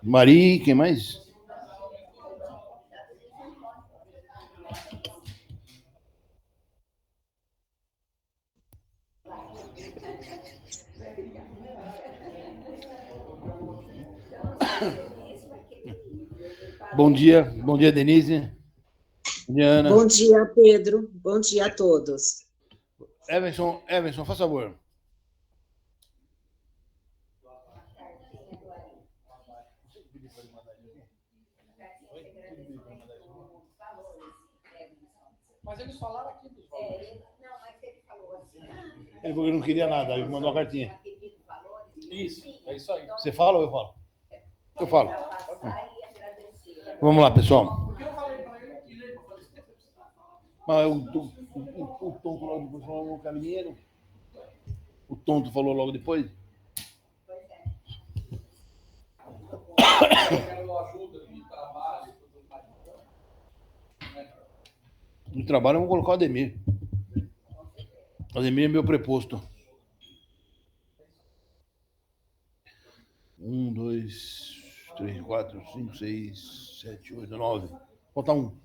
Mari, quem mais? Bom dia, Denise. Bom dia, Ana. Bom dia, Pedro. Bom dia a todos. Everson, faz favor. Mas eles falaram aqui dos valores. Não, mas ele falou assim. Ele falou que não queria nada, ele mandou uma cartinha. Isso, é isso aí. Você fala ou eu falo? Eu falo. Vamos lá, pessoal. Mas o tonto logo depois falou no caminheiro. O tonto falou logo depois. No trabalho eu vou colocar o Ademir. O Ademir é meu preposto. 1, 2, 3, 4, 5, 6, 7, 8, 9. Falta um.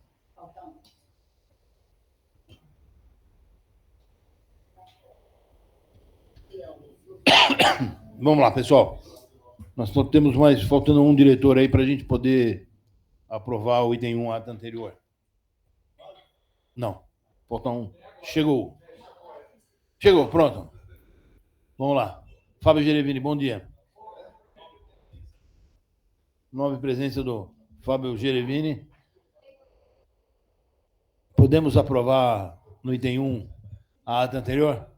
Vamos lá, pessoal. Nós só temos mais, faltando um diretor aí para a gente poder aprovar o item 1 ato anterior. Não, falta um. Chegou, pronto. Vamos lá. Fábio Gerevini, bom dia. Nova presença do Fábio Gerevini. Podemos aprovar no item 1 a ata anterior?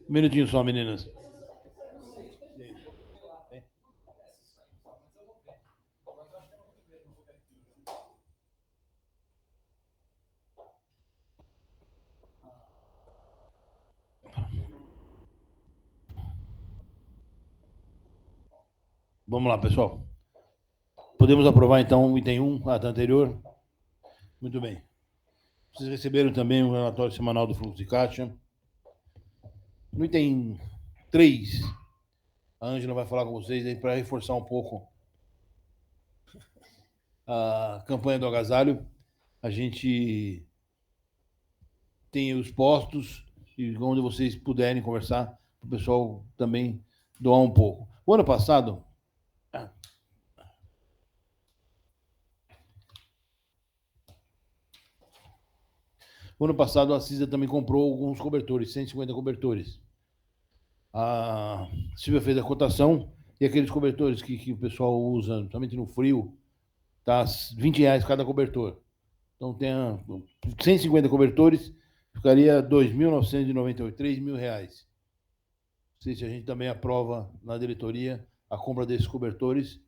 Um minutinho só, meninas. Vamos lá, pessoal. Podemos aprovar, então, o item 1, a ata anterior? Muito bem. Vocês receberam também o relatório semanal do fluxo de caixa. No item 3, a Ângela vai falar com vocês aí para reforçar um pouco a campanha do agasalho. A gente tem os postos e onde vocês puderem conversar, para o pessoal também doar um pouco. O ano passado, a CISA também comprou alguns cobertores, 150 cobertores. A Silvia fez a cotação e aqueles cobertores que o pessoal usa, somente no frio, tá R$20 cada cobertor. Então tem 150 cobertores, ficaria R$2.998, R$3.000. Não sei se a gente também aprova na diretoria a compra desses cobertores.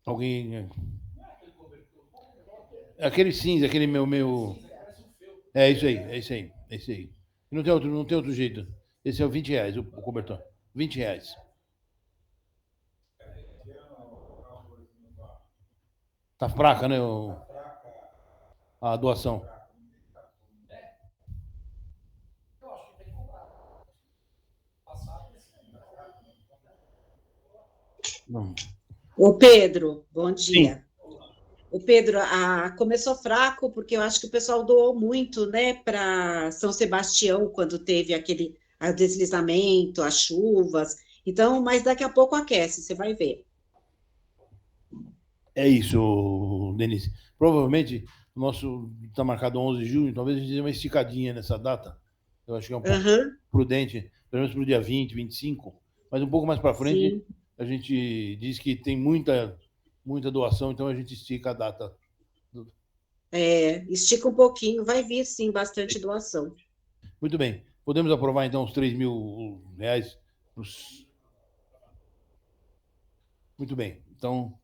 Alguém... Aquele cinza, aquele meu... É isso aí. Não tem outro jeito. Esse é o R$20, o cobertor. R$20. Tá fraca, né? A doação. Não. O Pedro, bom dia. Sim. O Pedro, começou fraco porque eu acho que o pessoal doou muito, né, para São Sebastião, quando teve aquele deslizamento, as chuvas. Então, mas daqui a pouco aquece, você vai ver. É isso, Denise. Provavelmente o nosso está marcado 11 de junho, talvez a gente dê uma esticadinha nessa data. Eu acho que é um pouco prudente, pelo menos para o dia 20, 25, mas um pouco mais para frente Sim. a gente diz que tem muita doação, então a gente estica a data. Estica um pouquinho, vai vir sim bastante doação. Muito bem. Podemos aprovar então os R$3.000? Muito bem. Então.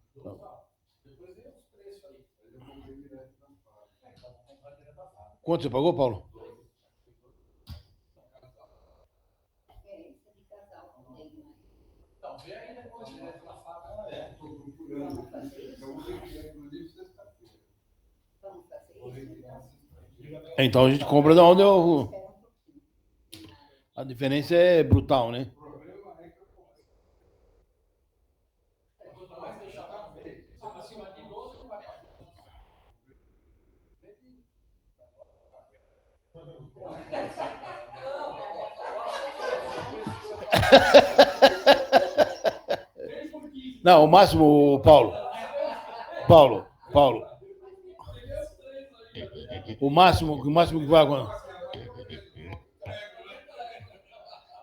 Quanto você pagou, Paulo? Então a gente compra da onde eu... A diferença é brutal, né? Não, o máximo, Paulo, Paulo, o máximo que vai,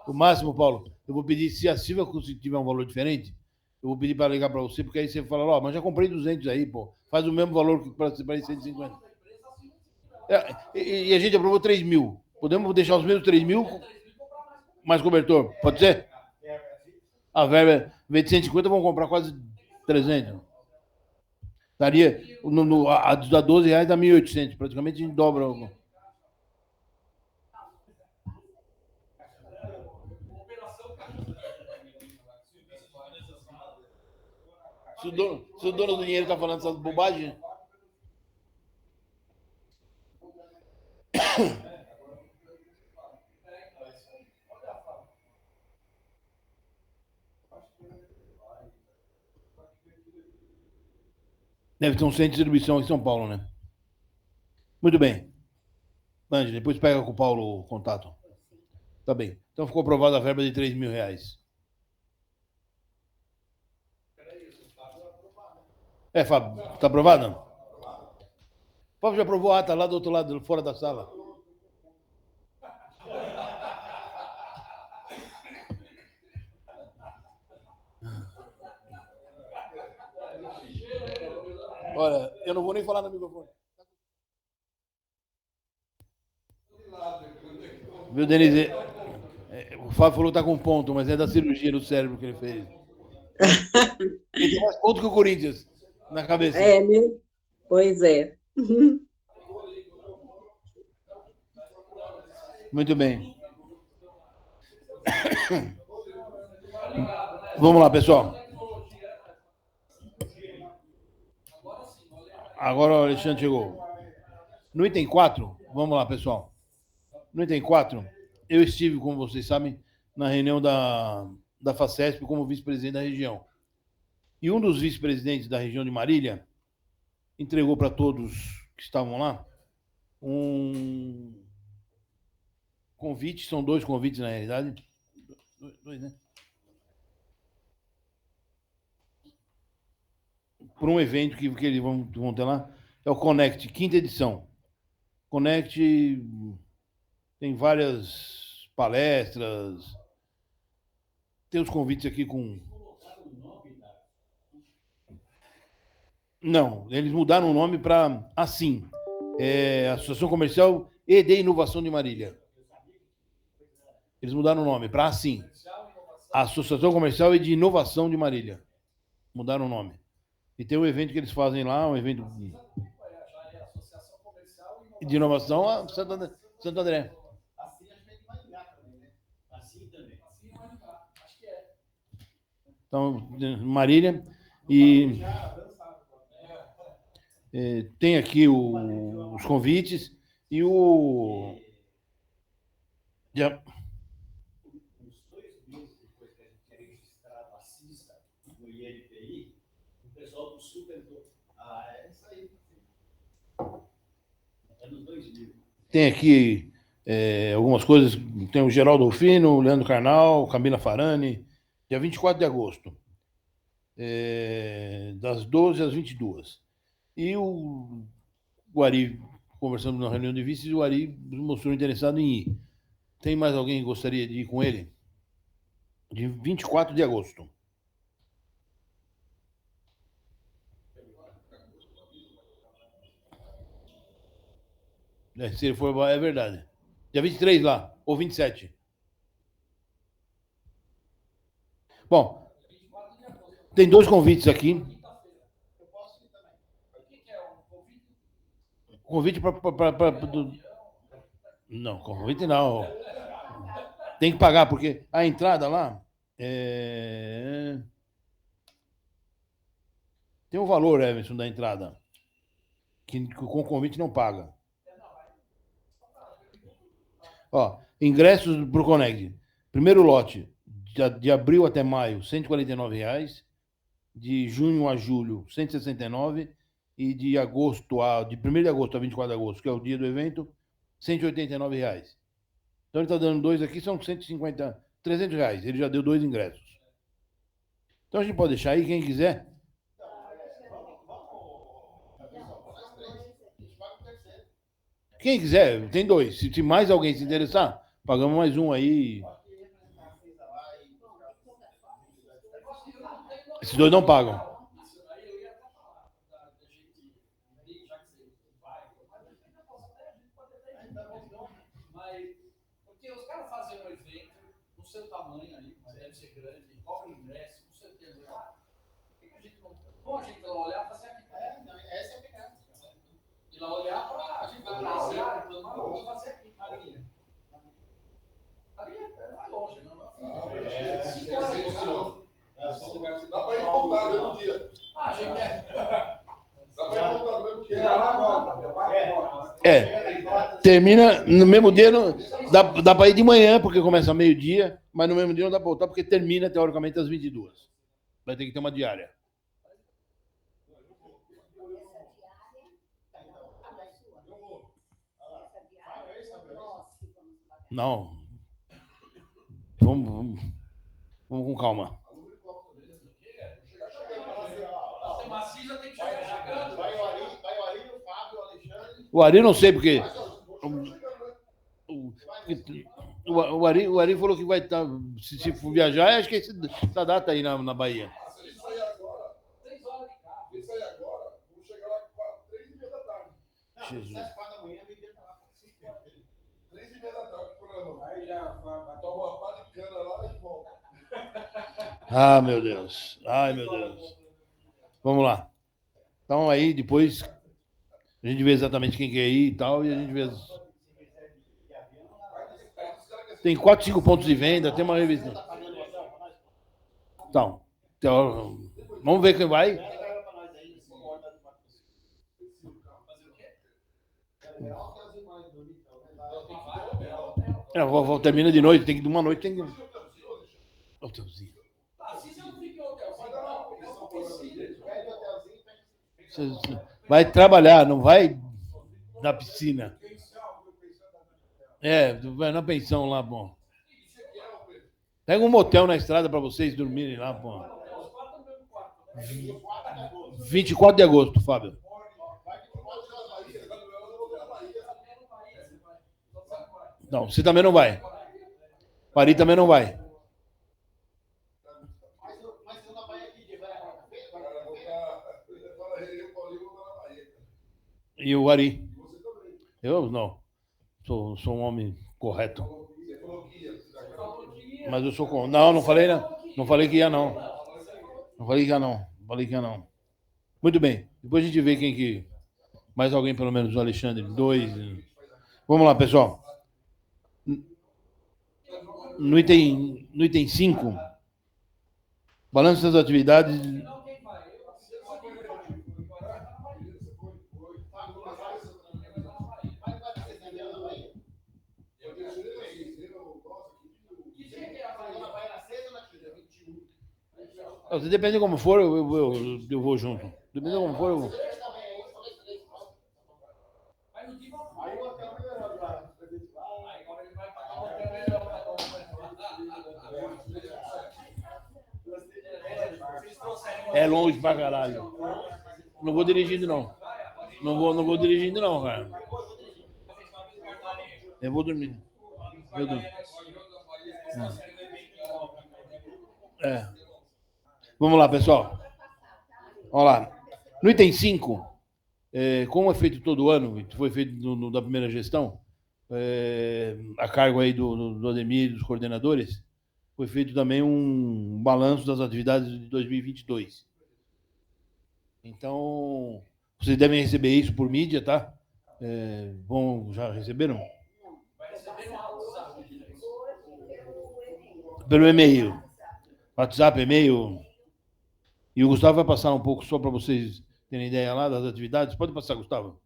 o máximo, Paulo, eu vou pedir, se a Silvia tiver um valor diferente, eu vou pedir para ligar para você, porque aí você fala, ó, mas já comprei 200 aí, pô, faz o mesmo valor que para 150. E a gente aprovou 3 mil. Podemos deixar os mesmos 3 mil mais cobertor? Pode ser? A verba, em vez de 150, vamos comprar quase 300. Daria, a 12 reais dá 1.800, praticamente a gente dobra. Se o dono do dinheiro está falando essas bobagens. Deve ter um centro de distribuição em São Paulo, né? Muito bem. Andy, depois pega com o Paulo o contato. Tá bem. Então ficou aprovada a verba de 3 mil reais. É, Fábio, tá aprovada? Fábio já aprovou a ata lá do outro lado, fora da sala. Olha, eu não vou nem falar no microfone. Viu, Denise? O Fábio falou que tá com ponto, mas é da cirurgia no cérebro que ele fez. Ele tem mais ponto que o Corinthians na cabeça. É, né? Pois é. Muito bem. Vamos lá, pessoal. Agora o Alexandre chegou. No item 4, vamos lá, pessoal. No item 4, eu estive, como vocês sabem, na reunião da FACESP como vice-presidente da região. E um dos vice-presidentes da região de Marília entregou para todos que estavam lá um convite, são 2 convites na realidade. 2, né? Por um evento que eles vão ter lá, é o Connect, 5ª edição. Connect tem várias palestras, tem os convites aqui com... Não, eles mudaram o nome para Assim, Associação Comercial e de Inovação de Marília. Eles mudaram o nome para Assim, Associação Comercial e de Inovação de Marília. Mudaram o nome. E tem um evento que eles fazem lá, um evento de inovação a Santo André. Então, Marília. E tem aqui os convites e o... Já... Tem aqui algumas coisas. Tem o Geraldo Rufino, o Leandro Carnal, Camila Farani, dia 24 de agosto, das 12 às 22. E o Ari, conversando na reunião de vices, o Ari mostrou interessado em ir. Tem mais alguém que gostaria de ir com ele? De 24 de agosto. Se ele for, é verdade. Dia 23 lá, ou 27. Bom, tem 2 convites aqui. Convite para... Não, convite não. Tem que pagar, porque a entrada lá tem um valor, Emerson, da entrada, que com convite não paga. Ó, ingressos para o Coneg. Primeiro lote, de abril até maio, R$ 149. De junho a julho, 169. E de agosto de 1º de agosto a 24 de agosto, que é o dia do evento, R$ 189. Então ele está dando dois aqui, são 150, R$ 300. Ele já deu 2 ingressos. Então a gente pode deixar aí, quem quiser. Quem quiser, tem 2. Se mais alguém se interessar, pagamos mais um aí. Esses 2 não pagam. Porque os caras fazem um evento no seu tamanho ali, deve ser grande, cobra ingresso, com certeza. Por que a gente não. Bom, a gente vai olhar para ser aqui. Essa é a pegada. E lá olhar para a gente vai olhar, vamos fazer aqui, Marinha. Marinha é longe, não é? 5 horas de carro. Dá para ir voltar no mesmo dia. Ah, a gente quer. Dá para ir voltar no mesmo dia. Termina no mesmo dia, dá para ir de manhã, porque começa meio-dia, mas no mesmo dia não dá para voltar, porque termina, teoricamente, às 22. Vai ter que ter uma diária. Não. Vamos com calma. O Ari não sei porque. O Ari falou que vai estar. Se for viajar, acho que é essa data aí na Bahia. Se a gente sair agora, 3 horas de carro. Se sair agora, vamos chegar lá 3h30 da tarde. Jesus. 4 da manhã, 3h30 da tarde, programa. Aí já toma uma pá de cana lá e volta. Ah, meu Deus. Ai, meu Deus. Vamos lá. Então aí, depois, a gente vê exatamente quem quer ir e tal, e a gente vê. Tem 4, 5 pontos de venda, tem uma revista. Então, vamos ver quem vai. Termina de noite, tem que de uma noite, tem que. Hotelzinho. Vai trabalhar, não vai na piscina. Vai na pensão lá, bom. Pega um motel na estrada para vocês dormirem lá, pô. 24 de agosto, Fábio. Não, você também não vai. Pari também não vai. E o Ari? Eu não. Sou um homem correto. Mas eu sou com. Não falei, não. Não falei que ia, não. Não falei que ia, não. Falei que ia, não. Muito bem. Depois a gente vê quem que. Mais alguém, pelo menos, o Alexandre. 2. Vamos lá, pessoal. No item 5, balanço das atividades. Depende de como for, eu vou junto. Depende de como for, eu vou. É longe pra caralho. Não vou dirigindo, não. Não vou dirigindo, não, cara. Eu vou dormindo. Eu durmo. Vamos lá, pessoal. Olha lá. No item 5, como é feito todo ano, foi feito da primeira gestão, a cargo aí do Ademir e dos coordenadores, foi feito também um balanço das atividades de 2022. Então, vocês devem receber isso por mídia, tá? Já receberam? Pelo e-mail. WhatsApp, e-mail. E o Gustavo vai passar um pouco só para vocês terem ideia lá das atividades. Pode passar, Gustavo.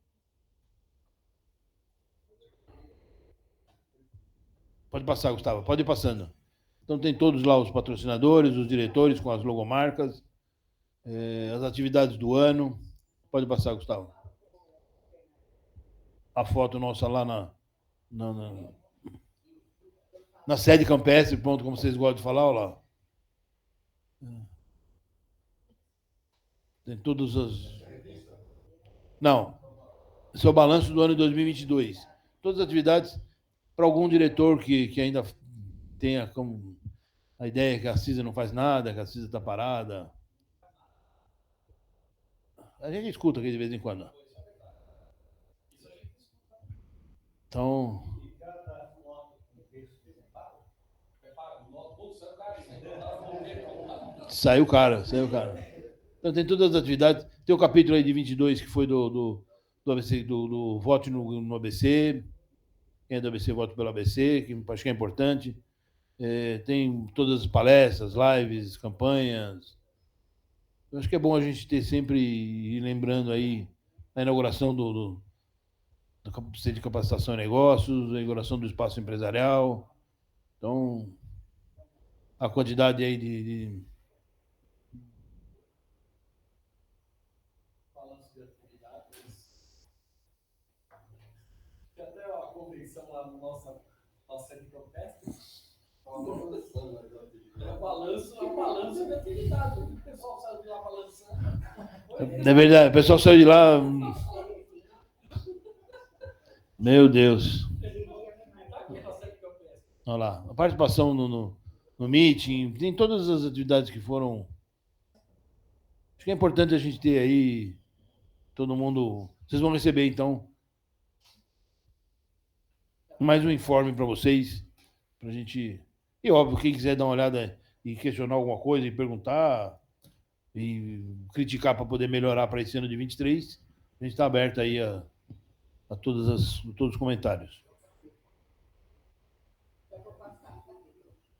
Pode passar, Gustavo, pode ir passando. Então tem todos lá os patrocinadores, os diretores com as logomarcas, as atividades do ano. Pode passar, Gustavo. A foto nossa lá na sede campestre, ponto, como vocês gostam de falar, olha lá. Tem todos os... Não, esse é o balanço do ano de 2022. Todas as atividades, para algum diretor que ainda tenha como a ideia que a CISA não faz nada, que a CISA está parada. A gente escuta aqui de vez em quando. Então... Saiu cara. Então tem todas as atividades. Tem o capítulo aí de 22 que foi do ABC, do voto no ABC. Quem é do ABC, voto pelo ABC, que acho que é importante. Tem todas as palestras, lives, campanhas. Eu acho que é bom a gente ter sempre, ir lembrando aí, a inauguração do Centro de Capacitação e Negócios, a inauguração do Espaço Empresarial. Então, a quantidade aí de Até a convenção lá no nossa sede campestre. É um balanço de atividade. O pessoal saiu de lá balançando. É verdade, o pessoal saiu de lá. Meu Deus. Olha lá, a participação no meeting, tem todas as atividades que foram. Acho que é importante a gente ter aí todo mundo. Vocês vão receber, então, mais um informe para vocês, para a gente. E óbvio, quem quiser dar uma olhada e questionar alguma coisa, e perguntar, e criticar para poder melhorar para esse ano de 23, a gente está aberto aí a todos os comentários.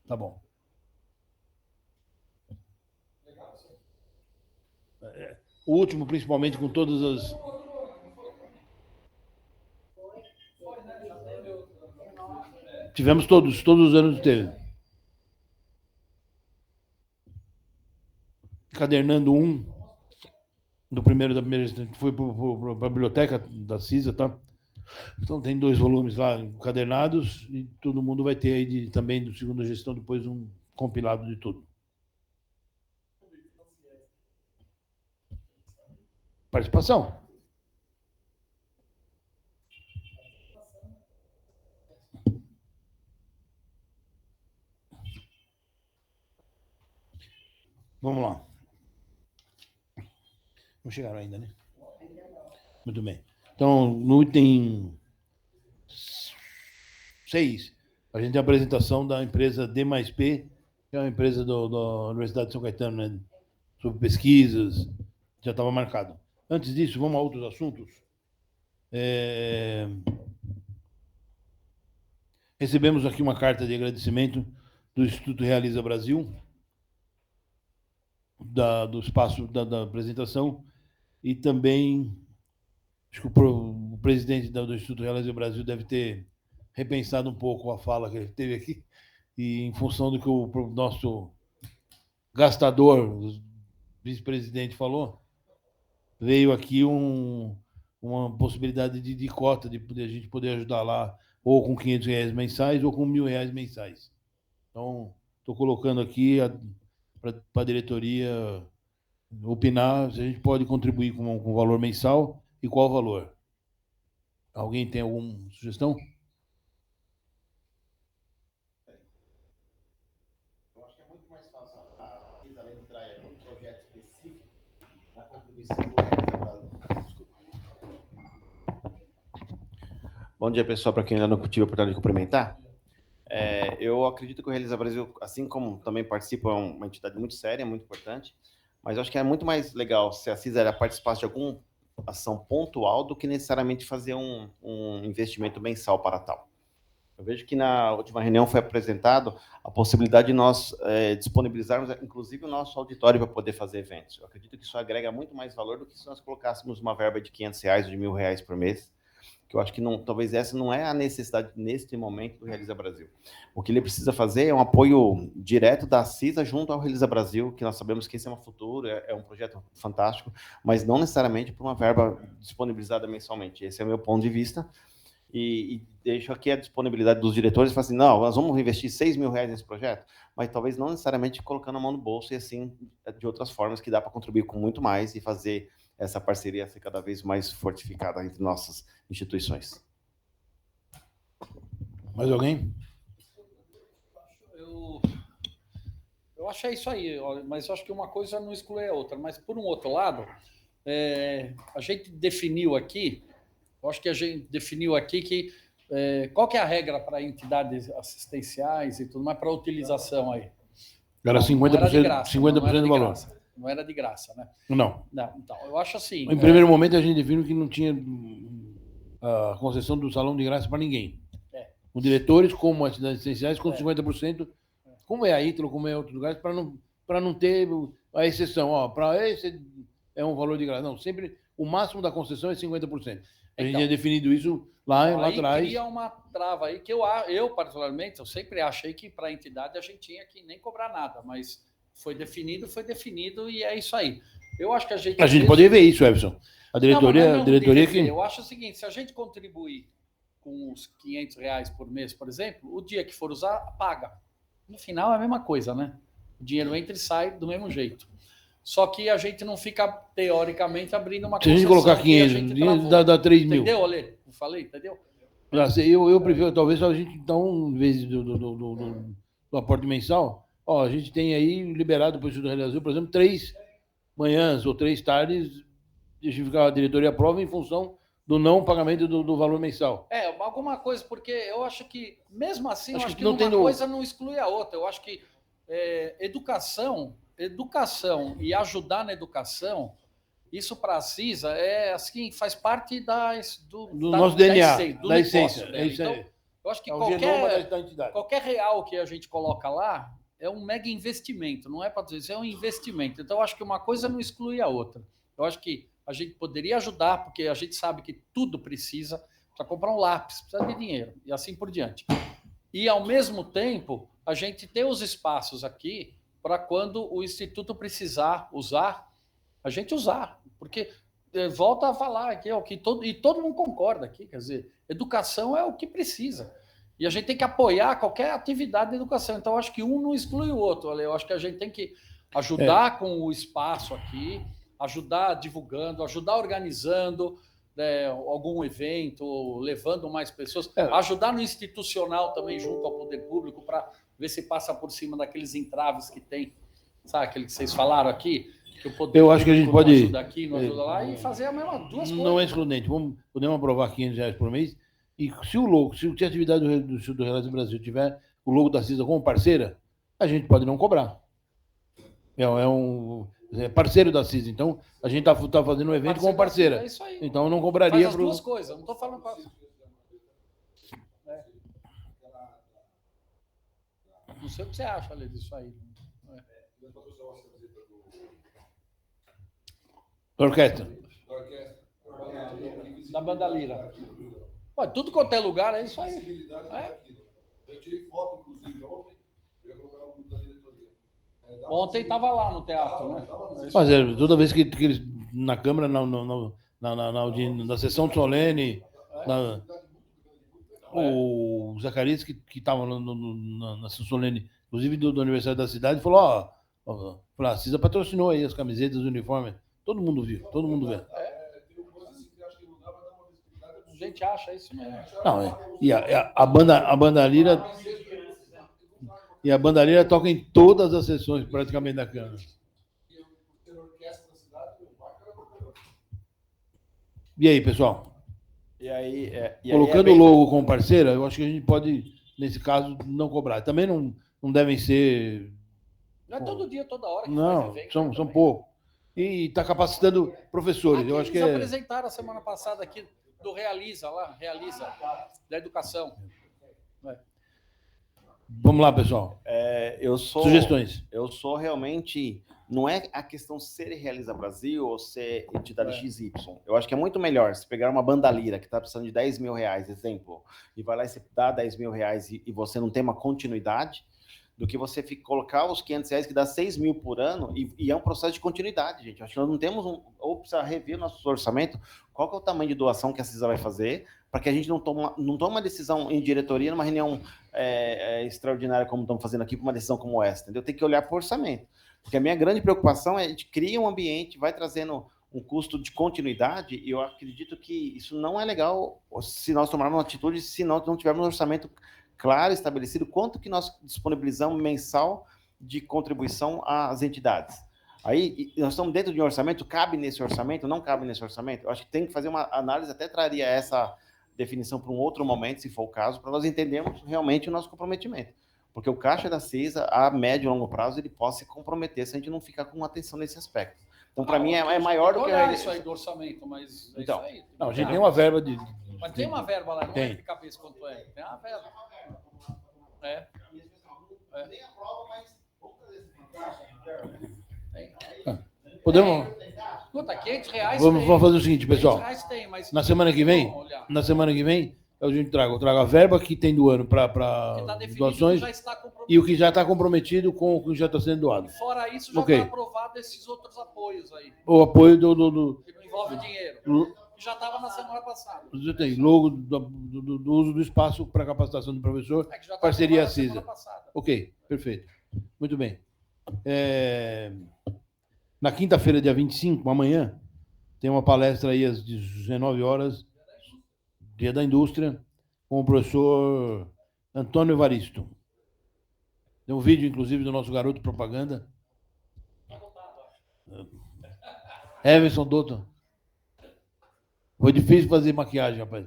Tá bom. O último, principalmente, com todas as... Tivemos todos os anos teve. Encadernando da primeira foi para a biblioteca da CISA, tá? Então tem 2 volumes lá encadernados e todo mundo vai ter aí também do segunda gestão depois um compilado de tudo. Participação. Vamos lá. Não chegaram ainda, né? Muito bem. Então, no item 6, a gente tem a apresentação da empresa D+P, que é uma empresa da Universidade de São Caetano, né? Sobre pesquisas, já estava marcado. Antes disso, vamos a outros assuntos. Recebemos aqui uma carta de agradecimento do Instituto Realiza Brasil, do espaço da apresentação, e também acho que o presidente do Instituto Realiza Brasil deve ter repensado um pouco a fala que ele teve aqui, e em função do que o nosso gastador, o vice-presidente, falou, veio aqui uma possibilidade de cota, de a gente poder ajudar lá, ou com R$500 mensais, ou com R$1.000 mensais. Então, estou colocando aqui para a diretoria opinar se a gente pode contribuir com valor mensal e qual o valor. Alguém tem alguma sugestão? Eu acho que é muito mais fácil a CISA entrar em um projeto específico na contribuição do... Bom dia, pessoal. Para quem ainda não tive a oportunidade de cumprimentar, eu acredito que o Realiza Brasil, assim como também participa, é uma entidade muito séria, muito importante, mas eu acho que é muito mais legal se a CISA participasse de alguma ação pontual do que necessariamente fazer um investimento mensal para tal. Eu vejo que na última reunião foi apresentado a possibilidade de nós disponibilizarmos, inclusive, o nosso auditório para poder fazer eventos. Eu acredito que isso agrega muito mais valor do que se nós colocássemos uma verba de R$500 ou de R$1.000 por mês, que eu acho que não, talvez essa não é a necessidade neste momento do Realiza Brasil. O que ele precisa fazer é um apoio direto da CISA junto ao Realiza Brasil, que nós sabemos que esse é um futuro, é um projeto fantástico, mas não necessariamente por uma verba disponibilizada mensalmente. Esse é o meu ponto de vista. E deixo aqui a disponibilidade dos diretores, falar assim, não, nós vamos investir R$6.000 nesse projeto, mas talvez não necessariamente colocando a mão no bolso, e assim, de outras formas que dá para contribuir com muito mais e fazer essa parceria ser cada vez mais fortificada entre nossas instituições. Mais alguém? Eu acho é isso aí, mas eu acho que uma coisa não exclui a outra. Mas, por um outro lado, a gente definiu aqui, eu acho que a gente definiu aqui que qual que é a regra para entidades assistenciais e tudo mais para utilização aí? Era 50%, 50% do valor. Não era de graça, né? Não. Então, eu acho assim... Em primeiro momento, a gente definiu que não tinha a concessão do salão de graça para ninguém. Os diretores, como as entidades assistenciais, com 50%, como é a Ítalo, como é outros lugares, para não ter a exceção. Para esse é um valor de graça. Não, sempre o máximo da concessão é 50%. A gente tinha definido isso lá atrás. Cria uma trava aí que eu particularmente, eu sempre achei que para a entidade a gente tinha que nem cobrar nada, mas foi definido e é isso aí. Eu acho que a gente pode ver isso, Everson. A diretoria que... Eu acho o seguinte, se a gente contribuir com os R$500 por mês, por exemplo, o dia que for usar, paga. No final é a mesma coisa, né? O dinheiro entra e sai do mesmo jeito. Só que a gente não fica, teoricamente, abrindo uma concessão. Se a gente colocar 500, dá 3 mil. Entendeu, Ale? Eu falei, entendeu? Eu prefiro, talvez, a gente, então, em vez do aporte mensal, a gente tem aí liberado para o Instituto Brasil, por exemplo, 3 manhãs ou 3 tardes, a diretoria aprova em função do não pagamento do valor mensal. Alguma coisa, porque eu acho que, mesmo assim, eu acho que uma coisa não exclui a outra. Eu acho que educação e ajudar na educação, isso para a CISA assim, faz parte do nosso DNA, da essência. É isso aí. Então, eu acho que qualquer real que a gente coloca lá é um mega investimento, não é para dizer, é um investimento. Então, eu acho que uma coisa não exclui a outra. Eu acho que a gente poderia ajudar, porque a gente sabe que tudo precisa comprar um lápis, precisa de dinheiro, e assim por diante. E, ao mesmo tempo, a gente ter os espaços aqui para quando o Instituto precisar usar, a gente usar. Porque, volta a falar aqui, todo mundo concorda aqui, quer dizer, educação é o que precisa. E a gente tem que apoiar qualquer atividade de educação. Então, eu acho que um não exclui o outro. Eu acho que a gente tem que ajudar com o espaço aqui, ajudar divulgando, ajudar organizando algum evento, levando mais pessoas, ajudar no institucional também junto ao poder público para ver se passa por cima daqueles entraves que tem, sabe, aquele que vocês falaram aqui, que o poder eu acho que a gente pode ajuda aqui, não ajuda lá, e fazer a mesma duas coisas. Não é excludente, podemos aprovar R$500 por mês, e se a atividade do Instituto Realiza Brasil tiver o logo da CISA como parceira, a gente pode não cobrar. É parceiro da CISA, então a gente está fazendo um evento como parceira. Isso aí. Então não cobraria. Faz as duas coisas, não estou falando para... Não sei o que você acha, Ale, disso aí. Da orquestra. Da banda Lira. Pô, tudo quanto é lugar, é isso aí. Eu tirei foto, inclusive, ontem. Eu ia colocar o grupo da diretoria. Ontem estava lá no teatro, né? Mas toda vez que eles, na Câmara, na sessão solene, o Zacarias, que estava na sessão solene, inclusive do aniversário da cidade, falou, a CISA patrocinou aí as camisetas, os uniformes. Todo mundo viu, todo mundo vê. A gente acha isso mesmo. Não, e a banda Lira... E a banda Lira toca em todas as sessões, praticamente, da Câmara. E aí, pessoal? Colocando o logo como parceira, eu acho que a gente pode, nesse caso, não cobrar. Também não devem ser... Não é todo dia, toda hora que não, faz evento. São poucos. E está capacitando professores. Eu acho que eles apresentaram a semana passada aqui do Realiza, da educação. Vamos lá, pessoal. Sugestões. Eu sou realmente não é a questão ser Realiza Brasil ou ser entidade XY. Eu acho que é muito melhor se pegar uma banda Lira que está precisando de 10 mil reais, exemplo, e vai lá e você dá 10 mil reais e você não tem uma continuidade, do que você colocar os 500 reais que dá 6 mil por ano e é um processo de continuidade, gente. Acho que nós não temos ou precisa rever nosso orçamento, qual que é o tamanho de doação que a CISA vai fazer, para que a gente não tome uma decisão em diretoria, numa reunião extraordinária, como estamos fazendo aqui, para uma decisão como essa, entendeu? Tem que olhar para o orçamento. Porque a minha grande preocupação é de criar um ambiente, vai trazendo um custo de continuidade, e eu acredito que isso não é legal se nós tomarmos uma atitude, se nós não tivermos um orçamento claro, estabelecido, quanto que nós disponibilizamos mensal de contribuição às entidades. Aí, nós estamos dentro de um orçamento, cabe nesse orçamento, não cabe nesse orçamento? Eu acho que tem que fazer uma análise, até traria essa definição para um outro momento, se for o caso, para nós entendermos realmente o nosso comprometimento. Porque o caixa da CISA, a médio e longo prazo, ele pode se comprometer se a gente não ficar com atenção nesse aspecto. Então, para mim, é maior do que... isso aí do orçamento, mas então, isso aí. Não, a gente tem uma verba de... Mas tem uma verba lá, não tem. é de cabeça quanto é. Tem uma verba. Nem a prova, mas vamos fazer Podemos... Escuta, 500 reais Vamos fazer o seguinte, pessoal. 500 reais tem, mas... Na semana que vem, a gente traga a verba que tem do ano para doações e o que já está comprometido com o que já está sendo doado. E fora isso, já está aprovado esses outros apoios aí. O apoio que não envolve dinheiro. Que já estava na semana passada. Você tem logo do uso do espaço para capacitação do professor, parceria CISA. Ok, perfeito. Muito bem. Na quinta-feira, dia 25, amanhã, tem uma palestra aí às 19 horas, Dia da Indústria, com o professor Antônio Evaristo. Tem um vídeo, inclusive, do nosso garoto propaganda. Everson Doutor. Foi difícil fazer maquiagem, rapaz.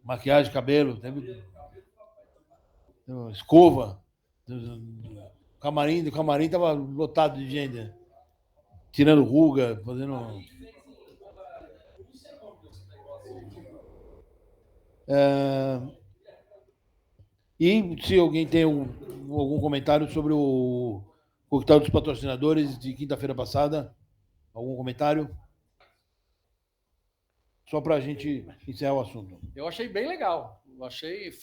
Maquiagem, cabelo, escova. O camarim estava lotado de gente. Tirando ruga, fazendo... E se alguém tem algum comentário sobre o coquetel dos patrocinadores de quinta-feira passada, algum comentário? Só para a gente encerrar o assunto. Eu achei bem legal. Eu achei...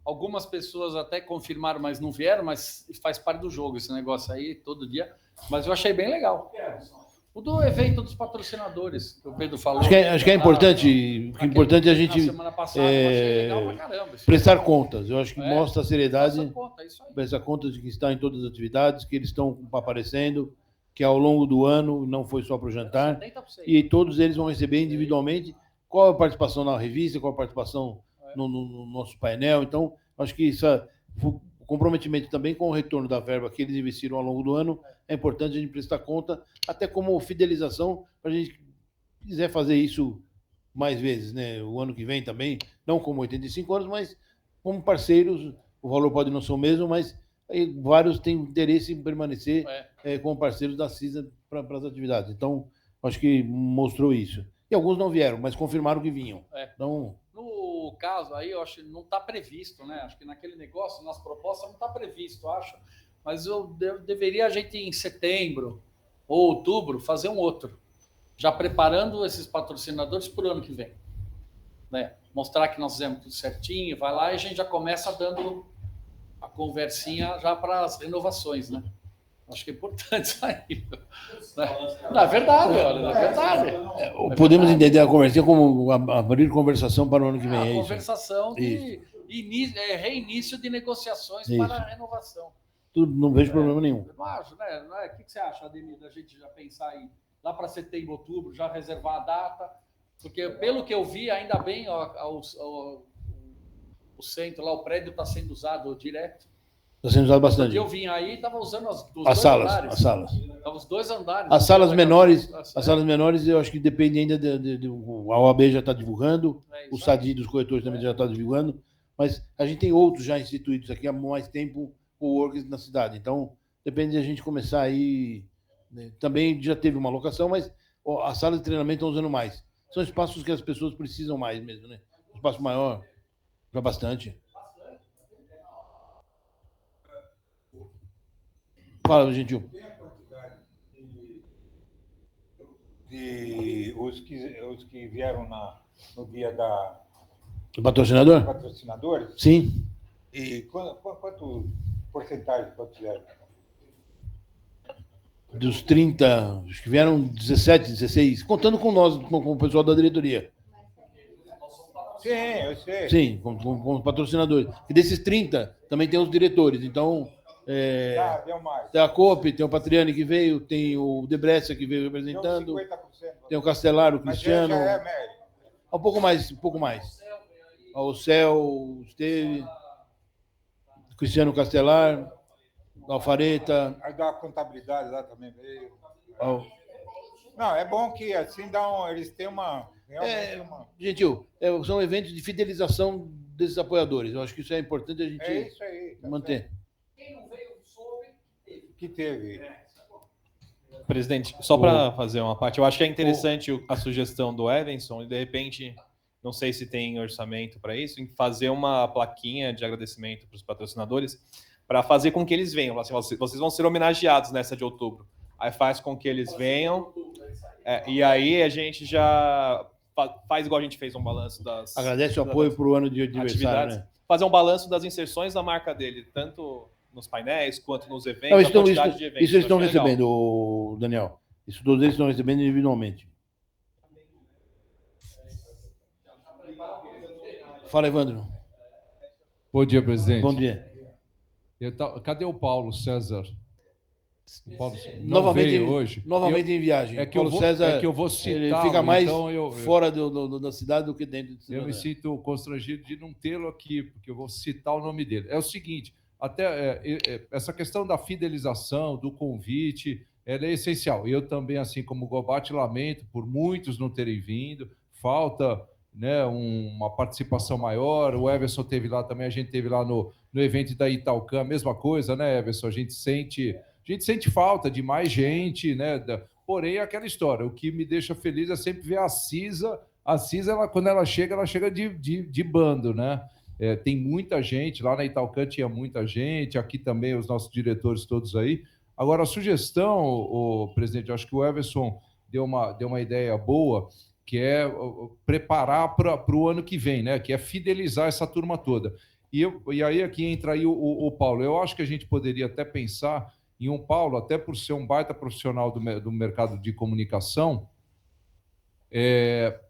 Algumas pessoas até confirmaram, mas não vieram, mas faz parte do jogo esse negócio aí, todo dia. Mas eu achei bem legal. O do evento dos patrocinadores, que o Pedro falou. Acho que é importante, a gente semana passada, eu achei legal pra caramba, prestar contas. Eu acho que mostra a seriedade, prestar contas de que está em todas as atividades, que eles estão aparecendo, que ao longo do ano não foi só para o jantar, 70%. E todos eles vão receber individualmente qual a participação na revista, qual a participação no nosso painel. Então, acho que isso o comprometimento também com o retorno da verba que eles investiram ao longo do ano, é importante a gente prestar conta, até como fidelização, para a gente quiser fazer isso mais vezes, né? O ano que vem também, não como 85 anos, mas como parceiros, o valor pode não ser o mesmo, mas vários têm interesse em permanecer como parceiros da CISA para as atividades. Então, acho que mostrou isso. E alguns não vieram, mas confirmaram que vinham. Então... No caso aí, eu acho que não está previsto, né? Acho que naquele negócio, nas propostas, não está previsto, acho. Mas deveria a gente, em setembro ou outubro, fazer um outro. Já preparando esses patrocinadores para o ano que vem. Né? Mostrar que nós fizemos tudo certinho, vai lá e a gente já começa dando a conversinha já para as renovações, né? Acho que é importante isso aí. Não, é verdade, olha, é verdade. Podemos entender a conversinha como abrir conversação para o ano que vem. Conversação de reinício de negociações para a renovação. Não vejo problema nenhum. Eu não acho, né? O que você acha, Ademir, da gente já pensar aí lá para setembro, outubro, já reservar a data? Porque, pelo que eu vi, ainda bem, o centro lá, o prédio está sendo usado direto. Está sendo usado bastante. Eu vim aí e estava usando os dois salas, andares. As salas. Estavam os 2 andares. As salas menores, eu acho que depende ainda a OAB já está divulgando, o SADI dos corretores também já está divulgando, mas a gente tem outros já instituídos aqui há mais tempo, coworkers na cidade. Então, depende de a gente começar aí. Né? Também já teve uma locação, mas as salas de treinamento estão usando mais. São espaços que as pessoas precisam mais mesmo, né? Um espaço maior, já bastante. Fala, Gentil. Tem a quantidade de os que vieram no dia da O patrocinador? patrocinadores? Sim. E quanto porcentagem quanto vieram? Dos 30, acho que vieram 17, 16, contando com nós, com o pessoal da diretoria. Sim, eu sei. Sim, com os patrocinadores. E desses 30, também tem os diretores. Então, Deu mais. tem a Coop, tem o Patriani que veio, tem o Debrecia que veio Deu representando, 50%. tem o Castelar, o Mas Cristiano. já é médio. Um pouco mais, um pouco mais. O Céu esteve, o Cristiano Castelar, o Alfareta. Aí da contabilidade lá também veio. o- Não, é bom que assim eles têm uma. Realmente uma. Gentil, são eventos de fidelização desses apoiadores. Eu acho que isso é importante a gente É isso aí. tá manter. certo. Quem não veio, soube. Que teve. Presidente, só para fazer uma parte, eu acho que é interessante a sugestão do Evanson e, de repente, não sei se tem orçamento para isso, em fazer uma plaquinha de agradecimento para os patrocinadores, para fazer com que eles venham. Assim, vocês vão ser homenageados nessa de outubro. Aí faz com que eles venham, e aí a gente já faz igual a gente fez um balanço das... Agradece o apoio para o ano de aniversário, atividades, né? fazer um balanço das inserções da marca dele, tanto nos painéis quanto nos eventos, Não, a isso quantidade de eventos. eles estão Eu acho legal. recebendo, Daniel. Isso todos eles estão recebendo individualmente. Fala, Evandro. Bom dia, presidente. Bom dia. Cadê o Paulo César? O Paulo não Novamente, veio hoje. Novamente em viagem. É que eu Paulo vou, César, é que eu vou citar. ele fica mais então fora da cidade do que dentro de eu me sinto constrangido de não tê-lo aqui, porque eu vou citar o nome dele. É o seguinte, até essa questão da fidelização, do convite, ela é essencial. Eu também, assim como o Gobate, lamento por muitos não terem vindo. Falta, né, uma participação maior. O Everson teve lá também, a gente teve lá no evento da Italcam, a mesma coisa, né, Everson? A gente sente falta de mais gente, né? Porém, aquela história, o que me deixa feliz é sempre ver a Cisa. A Cisa, quando ela chega de bando, né? Tem muita gente, lá na Italcam tinha muita gente, aqui também os nossos diretores todos aí. Agora, a sugestão, o presidente, eu acho que o Everson deu uma ideia boa, que é preparar para o ano que vem, né? Que é fidelizar essa turma toda. E aí aqui entra aí o Paulo. Eu acho que a gente poderia até pensar em um Paulo, até por ser um baita profissional do mercado de comunicação,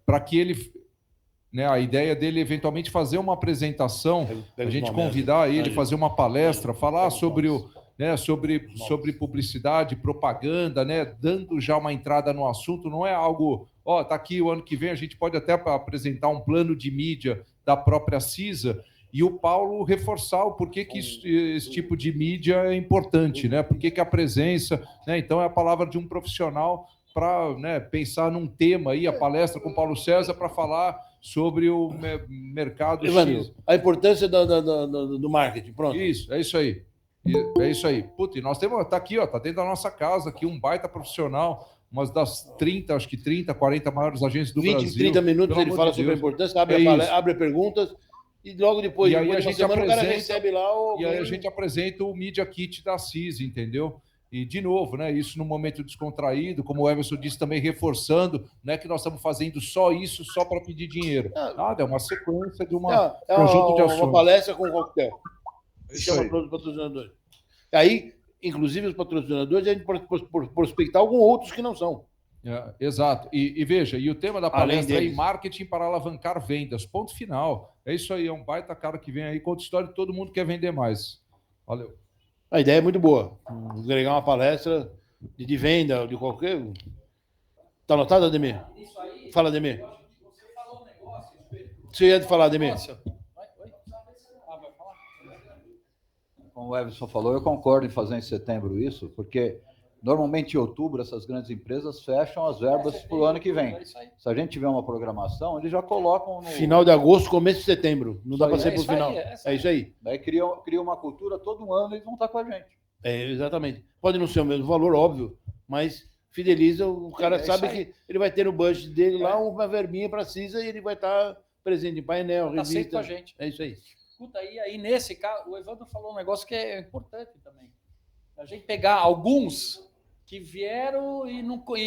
para que ele, né, a ideia dele eventualmente fazer uma apresentação, a gente convidar ele, fazer uma palestra, falar sobre sobre publicidade, propaganda, né, dando já uma entrada no assunto. Não é algo, tá aqui o ano que vem, a gente pode até apresentar um plano de mídia da própria Cisa, e o Paulo reforçar o porquê que esse tipo de mídia é importante, né? Por que a presença, né? Então é a palavra de um profissional para, né, pensar num tema aí, a palestra com o Paulo César para falar sobre o mercado Evandro, X. a importância do marketing, pronto. Isso, é isso aí. É isso aí. Putz, nós temos, tá aqui, tá dentro da nossa casa aqui, um baita profissional, umas das 30, 40 maiores agências do 20, Brasil. 30 minutos ele fala sobre a importância, abre perguntas, e logo depois, e aí depois a de uma gente semana, o cara apresenta, recebe lá o... E aí a gente apresenta o Media Kit da CIS, entendeu? E, de novo, né, isso num momento descontraído, como o Everson disse, também reforçando, não é que nós estamos fazendo só isso só para pedir dinheiro. Nada, é uma sequência de conjunto de ações. Uma palestra com coquetel. Isso Chama aí. todos os patrocinadores. Aí, inclusive, os patrocinadores, a gente pode prospectar alguns outros que não são. Exato. E veja, e o tema da palestra é marketing para alavancar vendas. Ponto final. É isso aí, é um baita cara que vem aí, conta história e todo mundo quer vender mais. Valeu. A ideia é muito boa. Agregar uma palestra de venda, de qualquer... Tá anotado, Ademir? Fala, Ademir. Você falou um negócio, Você ia falar, Ademir? Como o Everson falou, eu concordo em fazer em setembro isso, porque normalmente em outubro essas grandes empresas fecham as verbas para o ano que vem. Se a gente tiver uma programação, eles já colocam no... Final de agosto, começo de setembro. Não dá para ser para o final. É isso aí. Daí cria uma cultura, todo ano eles vão estar com a gente. Exatamente. Pode não ser o mesmo valor, óbvio, mas fideliza, o cara sabe que ele vai ter no budget dele lá uma verbinha para a CISA e ele vai estar presente em painel, tá sempre com revista. a gente. É isso aí. Escuta aí nesse caso, o Evandro falou um negócio que é importante também. A gente pegar alguns que vieram e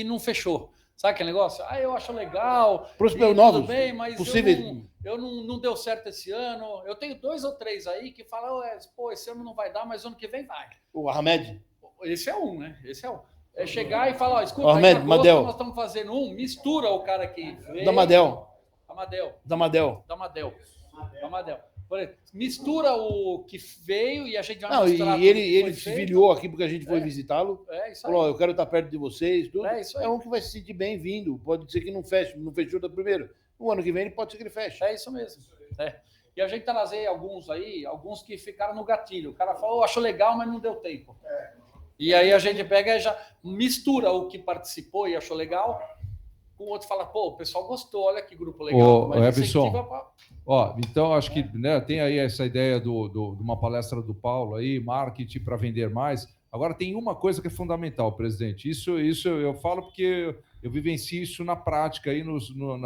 não fechou. Sabe aquele negócio? Ah, eu acho legal. Prospectos e novos, tudo bem, mas possíveis. eu não deu certo esse ano. Eu tenho 2 ou 3 aí que falam, pô, esse ano não vai dar, mas ano que vem vai. O Ahmed. Esse é um, né? Esse é um. É chegar e falar, ó, escuta, Ahmed, aí em agosto Madel. nós estamos fazendo mistura o cara que veio. Damadel. Damadel. Por exemplo, mistura o que veio e a gente vai Não, misturar e tudo que ele foi se feito. filiou aqui porque a gente foi visitá-lo. É isso aí. Falou, ó, eu quero estar perto de vocês. Tudo. É isso aí. É um que vai se sentir bem-vindo. Pode ser que não feche, não fechou da primeiro. No ano que vem ele pode ser que ele feche. É isso mesmo. E a gente trazer alguns que ficaram no gatilho. O cara falou, achou legal, mas não deu tempo. E aí a gente pega e já mistura o que participou e achou legal, com o outro fala, pô, o pessoal gostou, olha que grupo legal. Ô, Everson, então acho que, né, tem aí essa ideia de uma palestra do Paulo aí, marketing para vender mais. Agora tem uma coisa que é fundamental, presidente. Isso eu falo porque eu vivencio isso na prática aí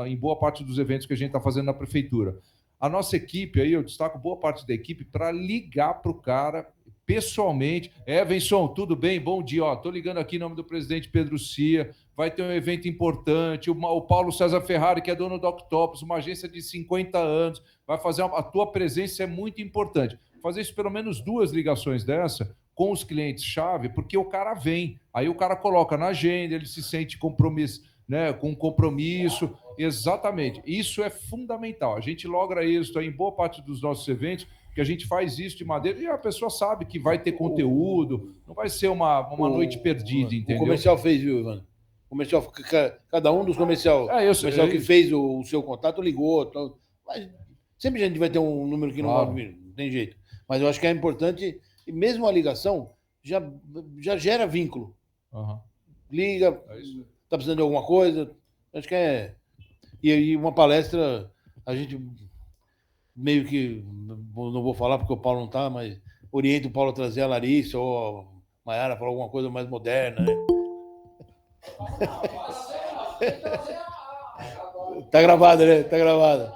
em boa parte dos eventos que a gente está fazendo na prefeitura. A nossa equipe aí, eu destaco boa parte da equipe para ligar para o cara pessoalmente. Everson, tudo bem? Bom dia. Estou ligando aqui em nome do presidente Pedro Cia. Vai ter um evento importante. O Paulo César Ferrari, que é dono do Octopus, uma agência de 50 anos, vai fazer a tua presença é muito importante. Fazer isso pelo menos 2 ligações dessa com os clientes-chave, porque o cara vem. Aí o cara coloca na agenda, ele se sente compromisso, né, com compromisso. Exatamente. Isso é fundamental. A gente logra isso aí em boa parte dos nossos eventos, que a gente faz isso de maneira e a pessoa sabe que vai ter conteúdo, não vai ser uma noite perdida, entendeu? O comercial fez, viu, Ivan? Comercial, cada um dos comercial que fez o seu contato ligou. Então, mas sempre a gente vai ter um número que não tem jeito. Mas eu acho que é importante, e mesmo a ligação já gera vínculo. Liga, está precisando de alguma coisa. Acho que é. E uma palestra, a gente meio que, não vou falar porque o Paulo não está, mas orienta o Paulo a trazer a Larissa ou a Maiara para alguma coisa mais moderna, né? Tá gravado, né? Tá gravado.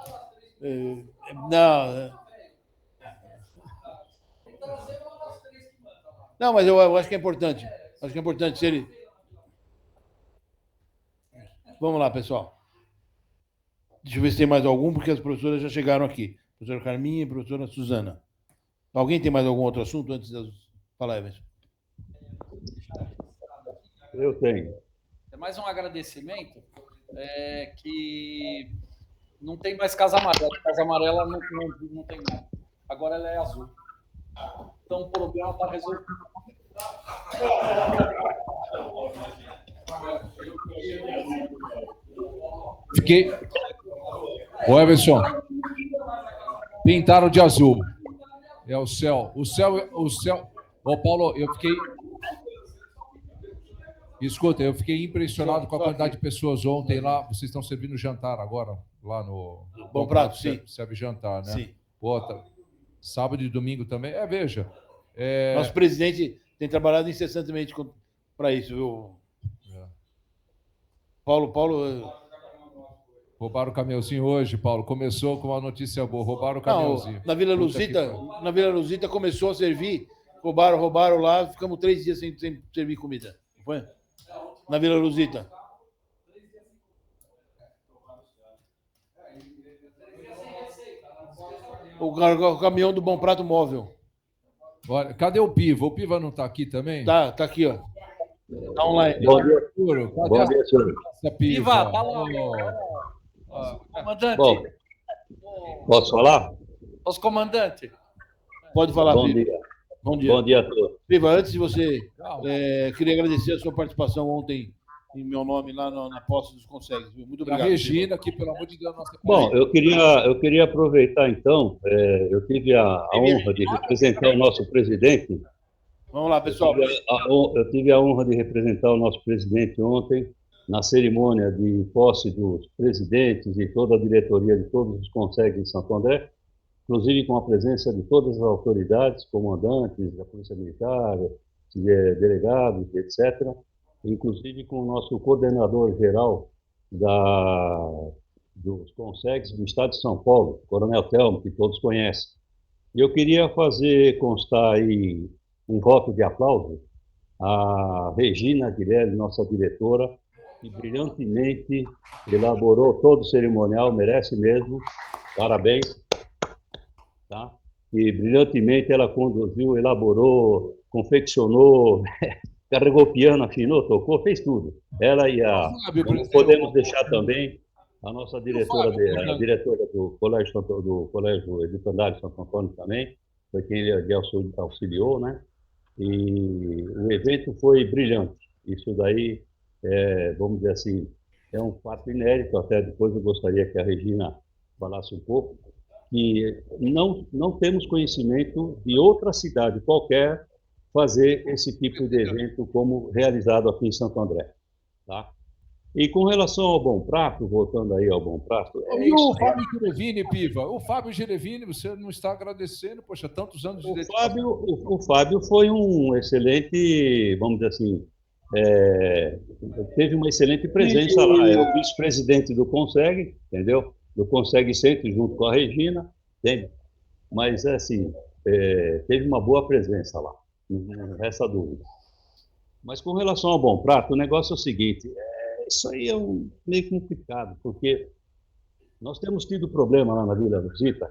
Não, mas eu acho que é importante. Acho que é importante se ele. Vamos lá, pessoal. Deixa eu ver se tem mais algum, porque as professoras já chegaram aqui. Professora Carminha e professora Suzana. Alguém tem mais algum outro assunto antes de falar, Everson? Eu tenho. É mais um agradecimento que não tem mais Casa Amarela. Casa Amarela não tem mais. Agora ela é azul. Então o problema está resolvido. Fiquei. Ô, Everson. Pintaram de azul. É o céu. O céu. Ô, Paulo, eu fiquei. Escuta, eu fiquei impressionado com a quantidade de pessoas ontem lá. Vocês estão servindo jantar agora, lá no Bom Prato, sim. Serve jantar, né? Sim. Pô, sábado e domingo também. Veja. Nosso presidente tem trabalhado incessantemente para isso, viu? Paulo. Roubaram o caminhãozinho hoje, Paulo. Começou com uma notícia boa. Roubaram o caminhãozinho. Na Vila Luzita começou a servir. Roubaram lá. Ficamos 3 dias sem servir comida. Foi? Na Vila Luzita. O caminhão do Bom Prato Móvel. Olha, cadê o Piva? O Piva não está aqui também? Tá aqui, ó. Tá online. Bom dia. Bom dia, senhor. Piva, fala. Comandante. Bom, posso falar? Os comandante. Pode falar, Bom Piva. dia. Bom dia. Bom dia a todos. Piva, antes de você, queria agradecer a sua participação ontem em meu nome lá na posse dos Consegues. Muito obrigado. A Regina, aqui, pelo amor de Deus, nossa. Bom, eu queria aproveitar, então, eu tive a honra de representar o nosso presidente. Vamos lá, pessoal. Eu tive a honra de representar o nosso presidente ontem na cerimônia de posse dos presidentes e toda a diretoria de todos os Consegues em Santo André, inclusive com a presença de todas as autoridades, comandantes da Polícia Militar, delegados, etc., inclusive com o nosso coordenador geral dos Consegues do Estado de São Paulo, Coronel Telmo, que todos conhecem. E eu queria fazer constar aí um voto de aplauso à Regina Guilherme, nossa diretora, que brilhantemente elaborou todo o cerimonial, merece mesmo, parabéns, tá? E brilhantemente ela conduziu, elaborou, confeccionou, carregou piano, afinou, tocou, fez tudo. Ela e a... Não podemos deixar também a nossa diretora, a diretora do Colégio Editorial de Santo Antônio também, foi quem ele auxiliou, né? E o evento foi brilhante. Isso daí, vamos dizer assim, é um fato inédito, até depois eu gostaria que a Regina falasse um pouco, que não temos conhecimento de outra cidade qualquer fazer esse tipo de evento como realizado aqui em Santo André. Tá? E com relação ao Bom Prato, voltando aí ao Bom Prato... E o Fábio Girevini, Piva? O Fábio Girevini, você não está agradecendo, poxa, tantos anos de dedicação. O Fábio foi um excelente, vamos dizer assim, teve uma excelente presença lá. É o vice-presidente do Conseg, entendeu? Do Conseg Centro, junto com a Regina, entende? Mas, assim, teve uma boa presença lá, não resta dúvida. Mas com relação ao Bom Prato, o negócio é o seguinte, isso aí é meio complicado, porque nós temos tido problema lá na Vila Luzita,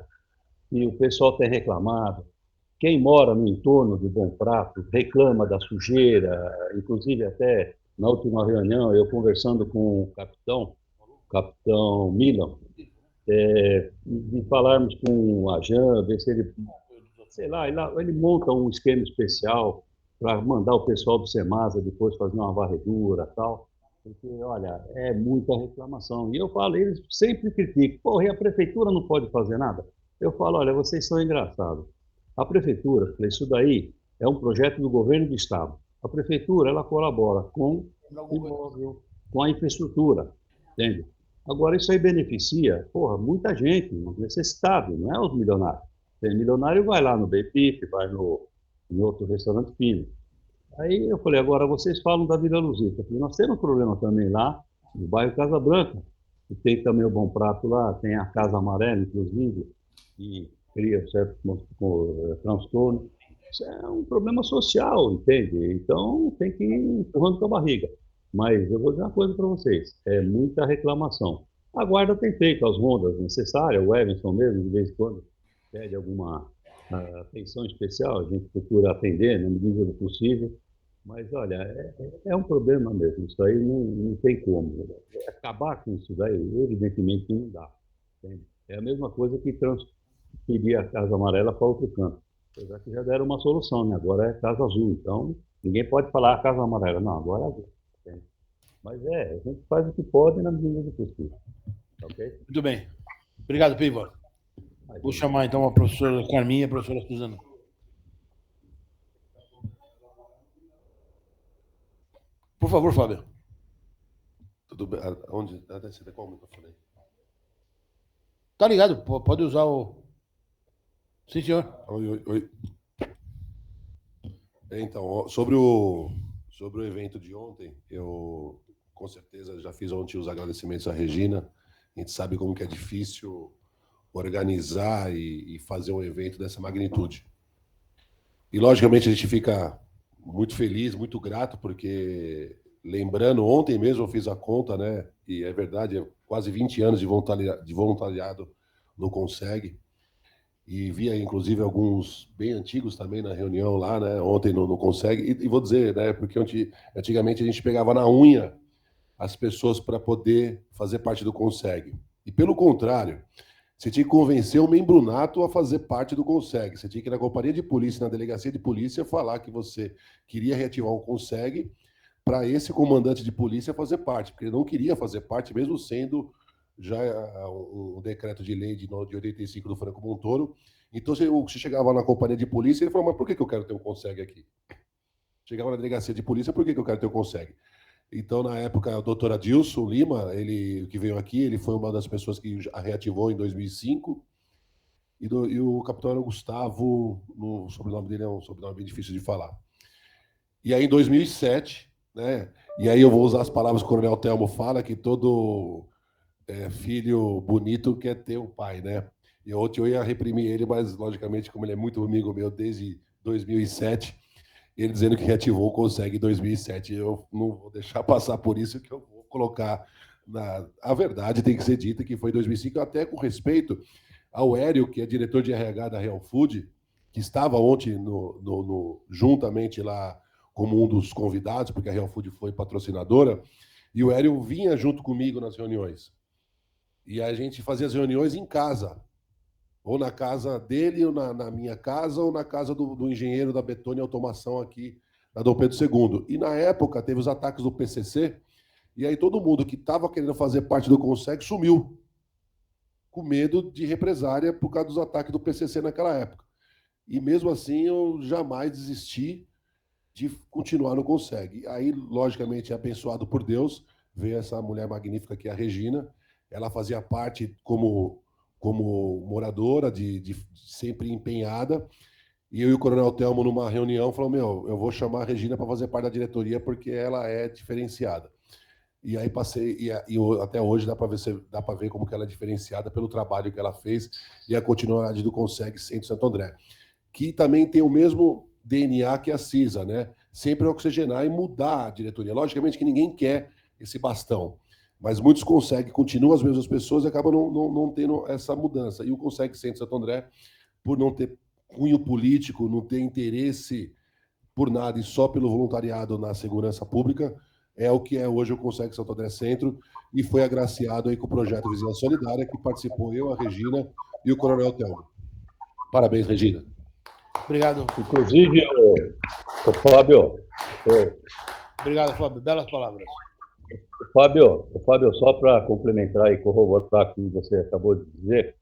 e o pessoal tem reclamado. Quem mora no entorno de Bom Prato reclama da sujeira, inclusive até na última reunião, eu conversando com o capitão Milan, de falarmos com a Jan, ver se ele, sei lá, ele monta um esquema especial para mandar o pessoal do Semasa depois fazer uma varredura e tal, porque, olha, é muita reclamação. E eu falo, eles sempre criticam, porra, e a prefeitura não pode fazer nada? Eu falo, olha, vocês são engraçados. A prefeitura, isso daí é um projeto do governo do estado. A prefeitura, ela colabora com o imóvel, com a infraestrutura, entende? Agora, isso aí beneficia, porra, muita gente, necessitado, não é os milionários. Tem milionário, vai lá no Bepip, vai em outro restaurante fino. Aí eu falei, agora vocês falam da Vila Luzita. Eu falei, nós temos um problema também lá, no bairro Casa Branca. E tem também o Bom Prato lá, tem a Casa Amarela, inclusive, que cria certo transtorno. Isso é um problema social, entende? Então tem que ir empurrando com a barriga. Mas eu vou dizer uma coisa para vocês, é muita reclamação. A guarda tem feito as rondas necessárias, o Everson mesmo, de vez em quando, pede alguma atenção especial, a gente procura atender na medida do possível, mas olha, é um problema mesmo, isso aí não tem como. Acabar com isso daí, evidentemente não dá. Entende? É a mesma coisa que transferir a Casa Amarela para outro canto. Apesar que já deram uma solução, né? Agora é Casa Azul, então ninguém pode falar Casa Amarela, não, agora é azul. Entende? Mas a gente faz o que pode na medida do possível. Ok? Muito bem. Obrigado, Piva. Vou chamar então a professora Carminha e a professora Suzana. Por favor, Fábio. Tudo bem? Onde? Você qual microfone aí? Tá ligado? Pode usar o... Sim, senhor. Oi. Então, sobre o evento de ontem, eu com certeza já fiz ontem os agradecimentos à Regina. A gente sabe como que é difícil organizar e fazer um evento dessa magnitude. E, logicamente, a gente fica muito feliz, muito grato, porque, lembrando, ontem mesmo eu fiz a conta, né? E é verdade, é quase 20 anos de voluntariado no Conseg. E via, inclusive, alguns bem antigos também na reunião lá, né? Ontem no Conseg. E vou dizer, né? Porque antigamente a gente pegava na unha as pessoas para poder fazer parte do Conseg. E, pelo contrário, você tinha que convencer o membro nato a fazer parte do Conseg. Você tinha que ir na companhia de polícia, na delegacia de polícia, falar que você queria reativar o Conseg para esse comandante de polícia fazer parte, porque ele não queria fazer parte, mesmo sendo já um decreto de lei de 85 do Franco Montoro. Então, você chegava na companhia de polícia e ele falou, mas por que eu quero ter um Conseg aqui? Chegava na delegacia de polícia, por que eu quero ter um Conseg? Então, na época, a doutora Dilson Lima, que veio aqui, ele foi uma das pessoas que a reativou em 2005, e o capitão era o Gustavo, o sobrenome dele é um sobrenome bem difícil de falar. E aí, em 2007, né, e aí eu vou usar as palavras que o Coronel Telmo fala, que todo filho bonito quer ter um pai, né? E ontem eu ia reprimir ele, mas, logicamente, como ele é muito amigo meu desde 2007, ele dizendo que reativou o Conseg em 2007. Eu não vou deixar passar por isso, que eu vou colocar a verdade, tem que ser dita, que foi em 2005, até com respeito ao Hélio, que é diretor de RH da Real Food, que estava ontem juntamente lá como um dos convidados, porque a Real Food foi patrocinadora, e o Hélio vinha junto comigo nas reuniões. E a gente fazia as reuniões em casa, ou na casa dele, ou na minha casa, ou na casa do engenheiro da Betone Automação aqui na Dom Pedro II. E na época teve os ataques do PCC, e aí todo mundo que estava querendo fazer parte do Conseg sumiu, com medo de represária por causa dos ataques do PCC naquela época. E mesmo assim eu jamais desisti de continuar no Conseg. Aí, logicamente, abençoado por Deus, veio essa mulher magnífica que é a Regina. Ela fazia parte como moradora, de sempre empenhada. E eu e o Coronel Telmo, numa reunião, falou: eu vou chamar a Regina para fazer parte da diretoria porque ela é diferenciada. E aí passei, e até hoje dá para ver como que ela é diferenciada pelo trabalho que ela fez e a continuidade do Conseg Centro Santo André, que também tem o mesmo DNA que a CISA, né? Sempre oxigenar e mudar a diretoria. Logicamente que ninguém quer esse bastão, mas muitos conseguem, continuam as mesmas pessoas e acabam não tendo essa mudança. E o Conseg Centro Santo André, por não ter cunho político, não ter interesse por nada e só pelo voluntariado na segurança pública, é o que é hoje o Conseg Santo André Centro, e foi agraciado aí com o projeto Vizinhança Solidária, que participou eu, a Regina e o Coronel Telmo. Parabéns, Regina. Obrigado. Inclusive, o Fábio. Obrigado, Fábio. Belas palavras. Fábio, só para complementar e corroborar o que você acabou de dizer,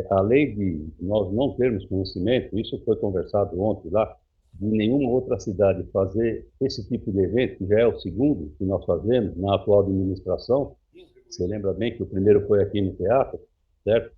além de nós não termos conhecimento, isso foi conversado ontem lá, de nenhuma outra cidade fazer esse tipo de evento, que já é o segundo que nós fazemos na atual administração. Você lembra bem que o primeiro foi aqui no teatro, certo?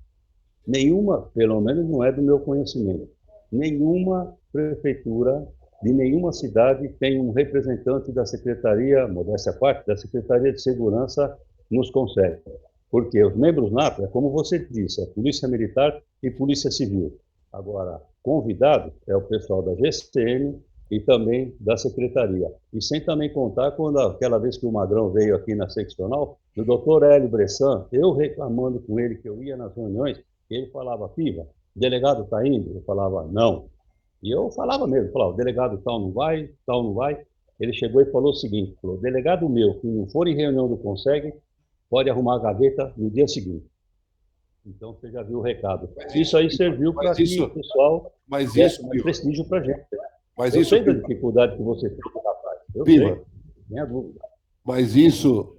Nenhuma, pelo menos não é do meu conhecimento, nenhuma prefeitura de nenhuma cidade tem um representante da Secretaria, modéstia à parte, da Secretaria de Segurança nos Conseg. Porque os membros natos, como você disse, é Polícia Militar e Polícia Civil. Agora, convidado é o pessoal da GCM e também da Secretaria. E sem também contar quando aquela vez que o Magrão veio aqui na seccional, o doutor Hélio Bressan, eu reclamando com ele que eu ia nas reuniões, ele falava: Piva, o delegado está indo? Eu falava: não. E eu falava mesmo, o delegado tal não vai. Ele chegou e falou o seguinte: falou, delegado meu, que não for em reunião do Conseg, pode arrumar a gaveta no dia seguinte. Então você já viu o recado. Isso aí serviu para que o pessoal desse mais prestígio para a gente. Mas eu isso, sei da dificuldade que você tem, rapaz. Eu Piva, sei, nem a dúvida. Mas isso,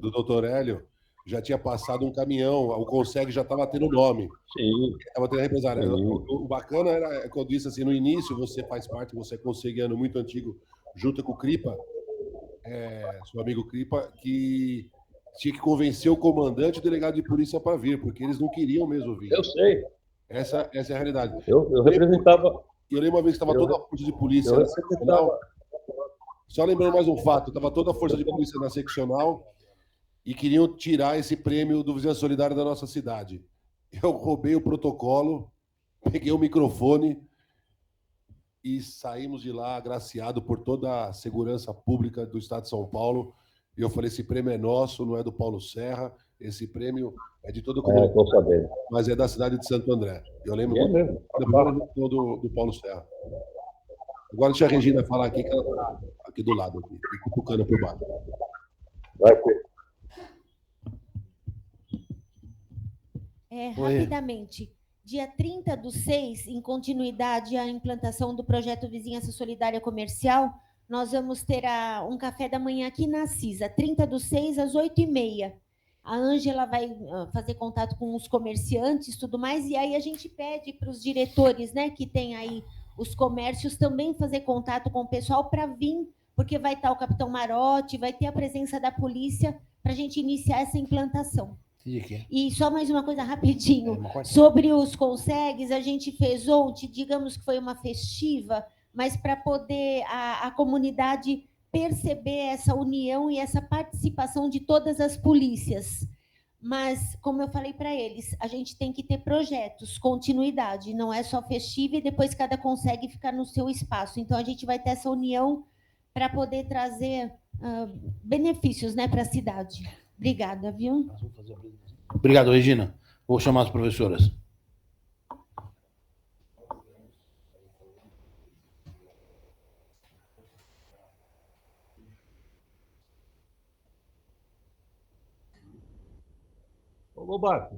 do doutor Hélio, já tinha passado um caminhão, o Conseg já estava tendo nome. Sim. Estava tendo represária. O bacana era, quando eu disse assim, no início, você faz parte, você é conseguiano muito antigo, junto com o Cripa, seu amigo Cripa, que tinha que convencer o comandante e o delegado de polícia para vir, porque eles não queriam mesmo vir. Eu sei. Essa é a realidade. Eu representava... Eu lembro uma vez que estava toda a força de polícia na seccional. Só lembrando mais um fato, estava toda a força de polícia na seccional e queriam tirar esse prêmio do Vizinhança Solidária da nossa cidade. Eu roubei o protocolo, peguei o microfone e saímos de lá agraciado por toda a segurança pública do Estado de São Paulo. E eu falei: esse prêmio é nosso, não é do Paulo Serra, esse prêmio é de todo o comunidade, mas é da cidade de Santo André. Eu lembro do Paulo Serra. Agora deixa a Regina falar aqui, que ela está aqui do lado, aqui, cutucando por baixo. Vai ter. Rapidamente, dia 30/6, em continuidade à implantação do projeto Vizinhança Solidária Comercial, nós vamos ter um café da manhã aqui na CISA, 30/6, às 8h30. A Ângela vai fazer contato com os comerciantes e tudo mais, e aí a gente pede para os diretores, né, que tem aí os comércios, também fazer contato com o pessoal para vir, porque vai estar o Capitão Marotti, vai ter a presença da polícia para a gente iniciar essa implantação. E só mais uma coisa rapidinho, sobre os Consegs, a gente fez ontem, digamos que foi uma festiva, mas para poder a comunidade perceber essa união e essa participação de todas as polícias. Mas, como eu falei para eles, a gente tem que ter projetos, continuidade, não é só festiva e depois cada consegue ficar no seu espaço. Então, a gente vai ter essa união para poder trazer benefícios, né, para a cidade. Obrigada, viu? Obrigado, Regina. Vou chamar as professoras. Ô, Gobate.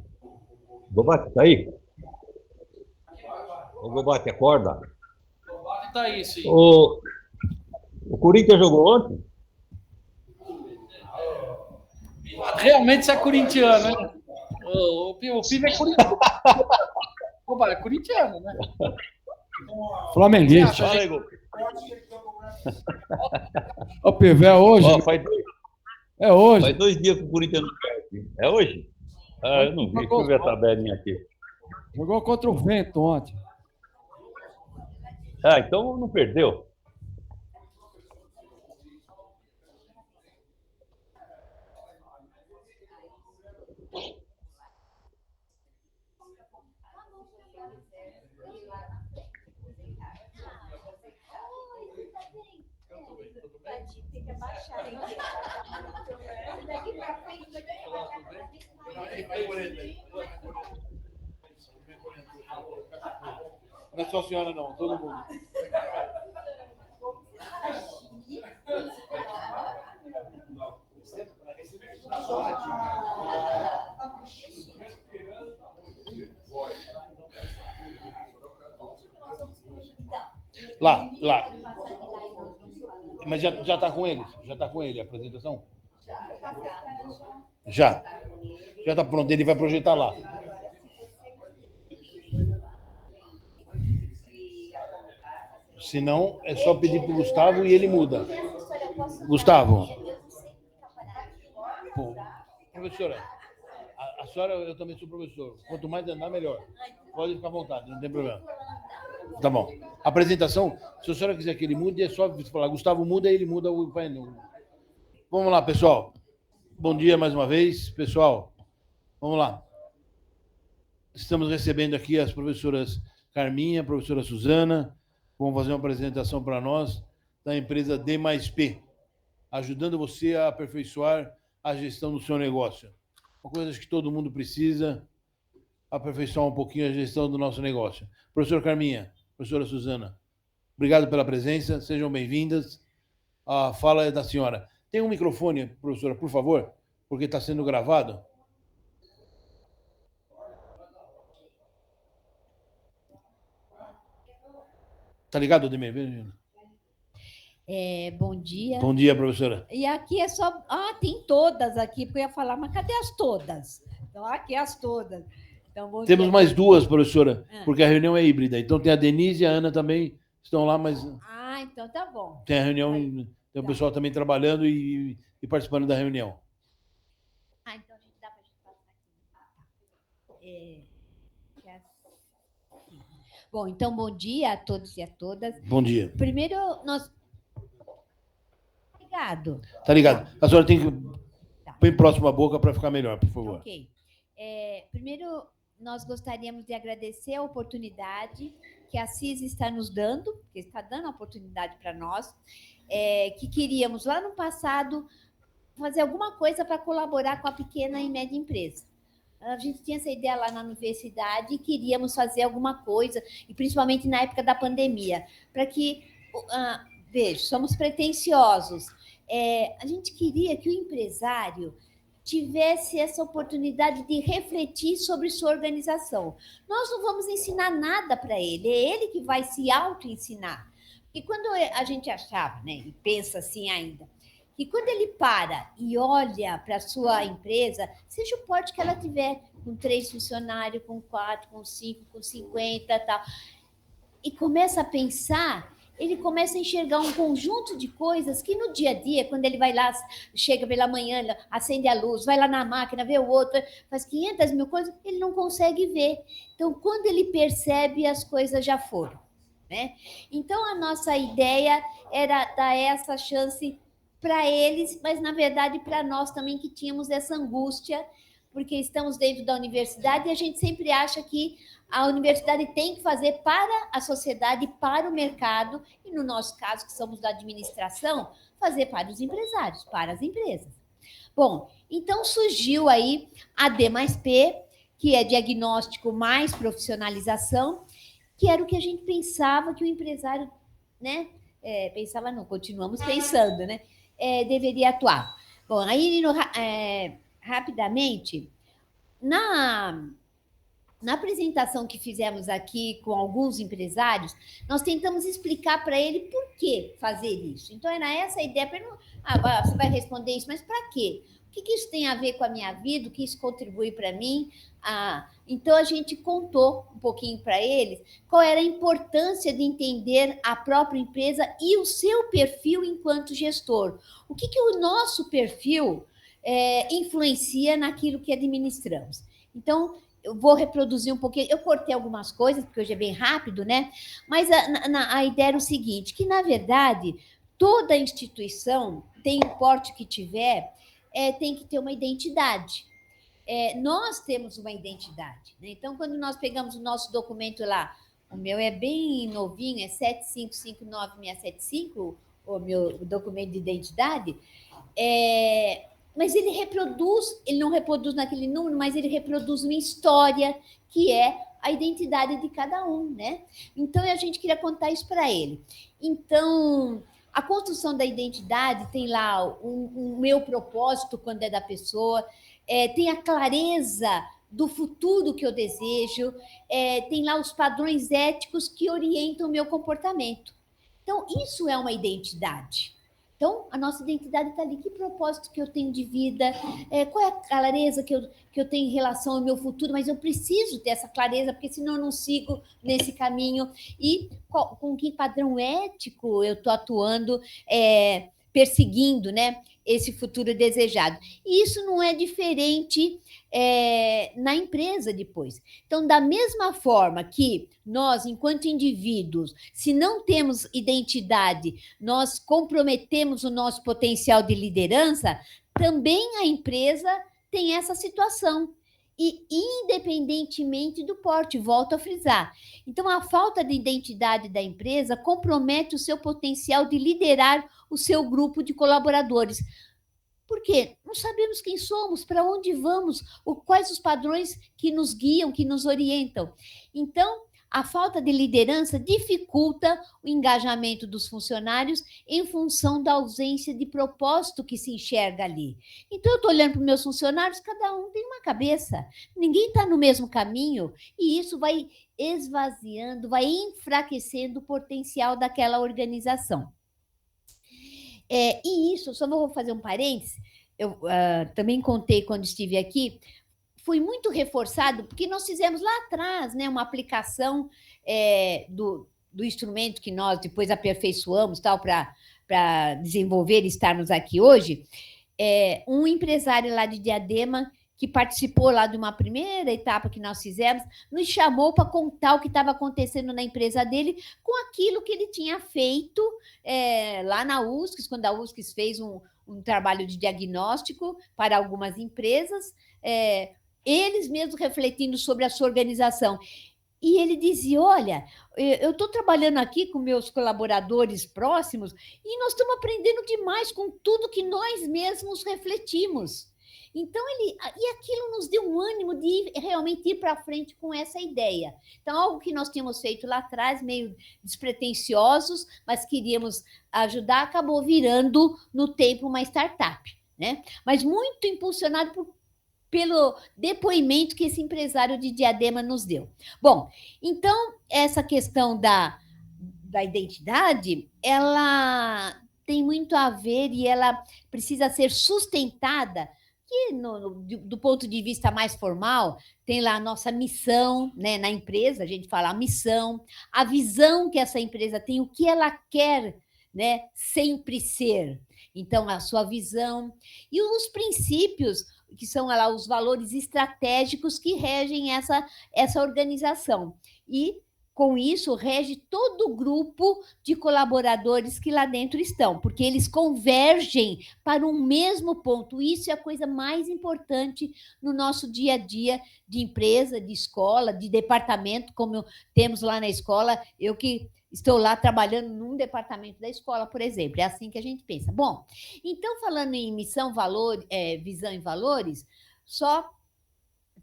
Gobate, tá aí? Ô, Gobate, acorda. Tá aí, sim. O Corinthians jogou ontem? Realmente você é corintiano, né? O Piva é corintiano. Opa, é corintiano, né? Flamenguista. Fala aí, Gol. Ô, Piva, é hoje? Ó, É hoje. Faz 2 dias que o Corinthians não perde. É hoje? Ah, eu não vi. Deixa eu ver a tabelinha aqui. Jogou contra o Vento ontem. Ah, então não perdeu. Tem que abaixar, hein? Daqui pra frente, Não é só a senhora, não, todo mundo. Lá. Mas já está com eles? Já está com ele a apresentação? Já. Já está pronto, ele vai projetar lá. Se não, é só pedir para o Gustavo e ele muda. Gustavo. Pô, professora, a senhora, eu também sou professor. Quanto mais andar, melhor. Pode ficar à vontade, não tem problema. Tá bom. Apresentação, se a senhora quiser que ele mude, é só falar, Gustavo muda e ele muda o painel. Vamos lá, pessoal. Bom dia mais uma vez. Pessoal, vamos lá. Estamos recebendo aqui as professoras Carminha, professora Suzana, vão fazer uma apresentação para nós da empresa D+P, ajudando você a aperfeiçoar a gestão do seu negócio. Uma coisa que todo mundo precisa, aperfeiçoar um pouquinho a gestão do nosso negócio. Professora Carminha, professora Suzana, obrigado pela presença, sejam bem-vindas. A fala é da senhora. Tem um microfone, professora, por favor, porque está sendo gravado. Tá ligado, Ademir? Bom dia. Bom dia, professora. E aqui é só... tem todas aqui, porque eu ia falar, mas cadê as todas? Então, aqui as todas. Então, bom Temos dia. mais duas, professora, porque a reunião é híbrida. Então, tem a Denise e a Ana também estão lá, mas... Então tá bom. Tem a reunião, tem o pessoal também trabalhando e participando da reunião. Então a gente dá para a gente passar aqui. Bom, então, bom dia a todos e a todas. Bom dia. Primeiro, nós... Obrigado. Tá ligado. A senhora tem que... Põe próximo à boca para ficar melhor, por favor. Ok. Primeiro, nós gostaríamos de agradecer a oportunidade que a CIS está nos dando, que está dando a oportunidade para nós, que queríamos, lá no passado, fazer alguma coisa para colaborar com a pequena e média empresa. A gente tinha essa ideia lá na universidade e queríamos fazer alguma coisa, e principalmente na época da pandemia, para que, veja, somos pretensiosos. A gente queria que o empresário tivesse essa oportunidade de refletir sobre sua organização. Nós não vamos ensinar nada para ele, é ele que vai se auto-ensinar. Porque quando a gente achava, né, e pensa assim ainda, que quando ele para e olha para a sua empresa, seja o porte que ela tiver, com 3 funcionários, com 4, com 5, com 50, tal, e começa a pensar, ele começa a enxergar um conjunto de coisas que no dia a dia, quando ele vai lá, chega pela manhã, acende a luz, vai lá na máquina, vê o outro, faz 500 mil coisas, ele não consegue ver. Então, quando ele percebe, as coisas já foram, né? Então, a nossa ideia era dar essa chance para eles, mas, na verdade, para nós também, que tínhamos essa angústia, porque estamos dentro da universidade e a gente sempre acha que a universidade tem que fazer para a sociedade, para o mercado, e no nosso caso, que somos da administração, fazer para os empresários, para as empresas. Bom, então surgiu aí a D+P, que é diagnóstico mais profissionalização, que era o que a gente pensava que o empresário, né? Pensava não, continuamos pensando, né? Deveria atuar. Bom, aí rapidamente, na apresentação que fizemos aqui com alguns empresários, nós tentamos explicar para ele por que fazer isso. Então, era essa a ideia. Você vai responder isso, mas para quê? O que isso tem a ver com a minha vida? O que isso contribui para mim? Então, a gente contou um pouquinho para eles qual era a importância de entender a própria empresa e o seu perfil enquanto gestor. O que o nosso perfil influencia naquilo que administramos. Então, eu vou reproduzir um pouquinho. Eu cortei algumas coisas, porque hoje é bem rápido, né? Mas a ideia era o seguinte, que, na verdade, toda instituição, tem o porte que tiver, tem que ter uma identidade. Nós temos uma identidade, né? Então, quando nós pegamos o nosso documento lá, o meu é bem novinho, é 7559675, o meu documento de identidade, mas ele não reproduz naquele número, mas ele reproduz uma história que é a identidade de cada um, né? Então, a gente queria contar isso para ele. Então, a construção da identidade tem lá o meu propósito quando é da pessoa, tem a clareza do futuro que eu desejo, tem lá os padrões éticos que orientam o meu comportamento. Então, isso é uma identidade. Então, a nossa identidade está ali. Que propósito que eu tenho de vida? Qual é a clareza que eu tenho em relação ao meu futuro? Mas eu preciso ter essa clareza, porque senão eu não sigo nesse caminho. E com que padrão ético eu estou atuando, perseguindo, né, esse futuro desejado? E isso não é diferente na empresa depois. Então, da mesma forma que nós, enquanto indivíduos, se não temos identidade, nós comprometemos o nosso potencial de liderança, também a empresa tem essa situação. E independentemente do porte, volto a frisar. Então, a falta de identidade da empresa compromete o seu potencial de liderar o seu grupo de colaboradores. Por quê? Não sabemos quem somos, para onde vamos, quais os padrões que nos guiam, que nos orientam. Então, a falta de liderança dificulta o engajamento dos funcionários em função da ausência de propósito que se enxerga ali. Então, eu estou olhando para os meus funcionários, cada um tem uma cabeça, ninguém está no mesmo caminho, e isso vai esvaziando, vai enfraquecendo o potencial daquela organização. E isso, só vou fazer um parênteses, eu também contei quando estive aqui, foi muito reforçado, porque nós fizemos lá atrás, né, uma aplicação do instrumento que nós depois aperfeiçoamos para desenvolver e estarmos aqui hoje. Um empresário lá de Diadema, que participou lá de uma primeira etapa que nós fizemos, nos chamou para contar o que estava acontecendo na empresa dele com aquilo que ele tinha feito lá na USCS, quando a USCS fez um trabalho de diagnóstico para algumas empresas, eles mesmos refletindo sobre a sua organização. E ele dizia, olha, eu estou trabalhando aqui com meus colaboradores próximos e nós estamos aprendendo demais com tudo que nós mesmos refletimos. Então, e aquilo nos deu um ânimo de realmente ir para frente com essa ideia. Então, algo que nós tínhamos feito lá atrás, meio despretensiosos, mas queríamos ajudar, acabou virando no tempo uma startup, né? Mas muito impulsionado pelo depoimento que esse empresário de Diadema nos deu. Bom, então, essa questão da identidade, ela tem muito a ver e ela precisa ser sustentada, que do ponto de vista mais formal, tem lá a nossa missão, né, na empresa, a gente fala a missão, a visão que essa empresa tem, o que ela quer, né, sempre ser. Então, a sua visão e os princípios, que são lá os valores estratégicos que regem essa organização. E com isso, rege todo o grupo de colaboradores que lá dentro estão, porque eles convergem para um mesmo ponto. Isso é a coisa mais importante no nosso dia a dia de empresa, de escola, de departamento, como temos lá na escola. Eu que estou lá trabalhando num departamento da escola, por exemplo. É assim que a gente pensa. Bom, então, falando em missão, valor, visão e valores, só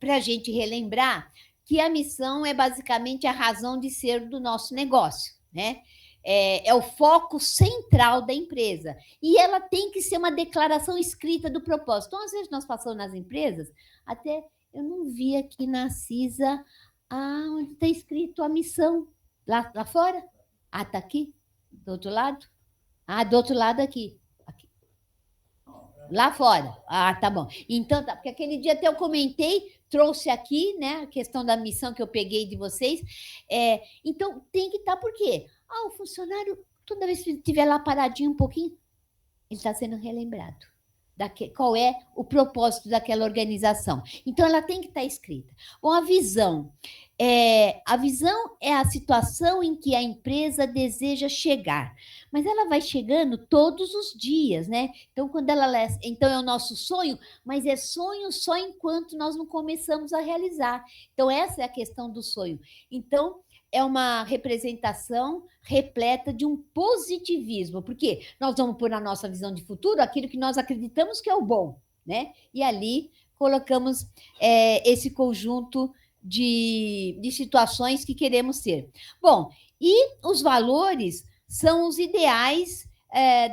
para a gente relembrar que a missão é basicamente a razão de ser do nosso negócio, né? É o foco central da empresa. E ela tem que ser uma declaração escrita do propósito. Então, às vezes, nós passamos nas empresas, até eu não vi aqui na CISA onde está escrito a missão. Lá fora? Está aqui? Do outro lado? Do outro lado aqui. Lá fora. Tá bom. Então, tá, porque aquele dia até eu comentei, trouxe aqui, né, a questão da missão que eu peguei de vocês. Então, tem que estar, por quê? O funcionário, toda vez que estiver lá paradinho um pouquinho, ele está sendo relembrado. Qual é o propósito daquela organização. Então, ela tem que estar escrita. Bom, a visão. A visão é a situação em que a empresa deseja chegar, mas ela vai chegando todos os dias, né? Então, então é o nosso sonho, mas é sonho só enquanto nós não começamos a realizar. Então, essa é a questão do sonho. Então, é uma representação repleta de um positivismo, porque nós vamos pôr na nossa visão de futuro aquilo que nós acreditamos que é o bom, né? E ali colocamos esse conjunto de situações que queremos ter. Bom, e os valores são os ideais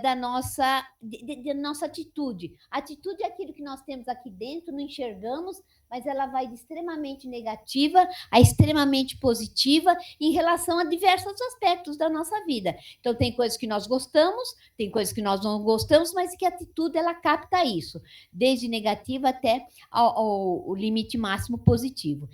da nossa atitude. A atitude é aquilo que nós temos aqui dentro, não enxergamos, mas ela vai de extremamente negativa a extremamente positiva em relação a diversos aspectos da nossa vida. Então, tem coisas que nós gostamos, tem coisas que nós não gostamos, mas que a atitude, ela capta isso, desde negativa até ao limite máximo positivo.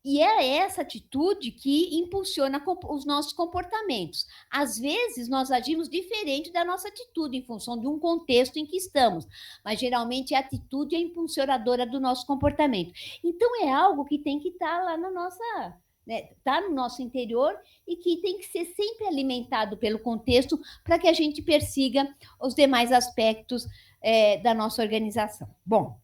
E é essa atitude que impulsiona os nossos comportamentos. Às vezes, nós agimos diferente da nossa atitude, em função de um contexto em que estamos, mas geralmente a atitude é impulsionadora do nosso comportamento. Então, é algo que tem que estar lá na nossa, né, tá no nosso interior e que tem que ser sempre alimentado pelo contexto para que a gente persiga os demais aspectos da nossa organização. Bom,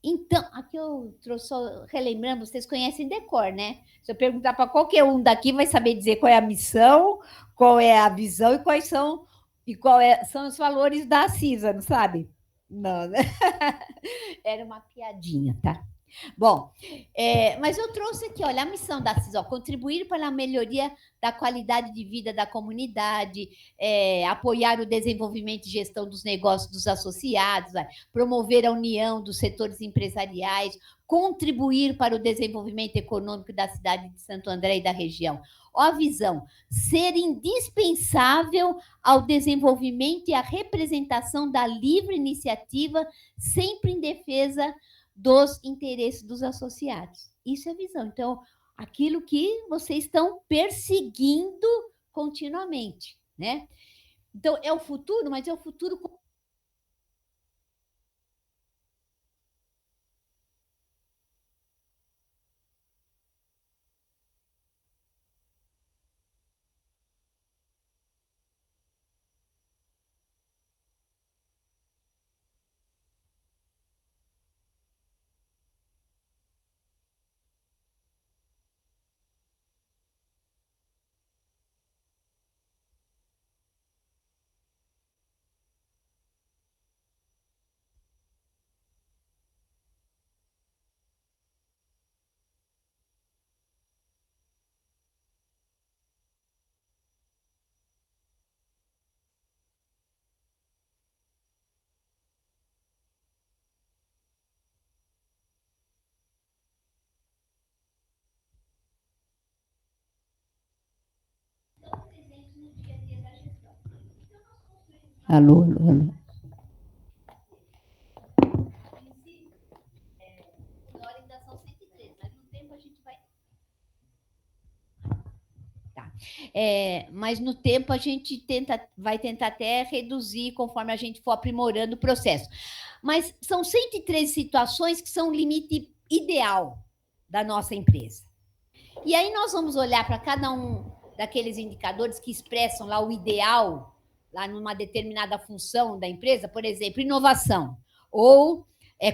então, aqui eu trouxe, só relembrando, vocês conhecem decor, né? Se eu perguntar para qualquer um daqui, vai saber dizer qual é a missão, qual é a visão e quais são os valores da CISA, não sabe? Não, né? Era uma piadinha, tá? Bom, mas eu trouxe aqui, olha, a missão da CISA, contribuir para a melhoria da qualidade de vida da comunidade, apoiar o desenvolvimento e gestão dos negócios dos associados, promover a união dos setores empresariais, contribuir para o desenvolvimento econômico da cidade de Santo André e da região. Ó, a visão, ser indispensável ao desenvolvimento e à representação da livre iniciativa, sempre em defesa dos interesses dos associados. Isso é visão. Então, aquilo que vocês estão perseguindo continuamente, né? Então, é o futuro, mas é o futuro Alô. Na orientação 103, mas no tempo a gente vai... Tá. Mas no tempo a gente vai tentar até reduzir conforme a gente for aprimorando o processo. Mas são 113 situações que são o limite ideal, da nossa empresa. E aí nós vamos olhar para cada um daqueles indicadores que expressam lá o ideal, lá numa determinada função da empresa, por exemplo, inovação, ou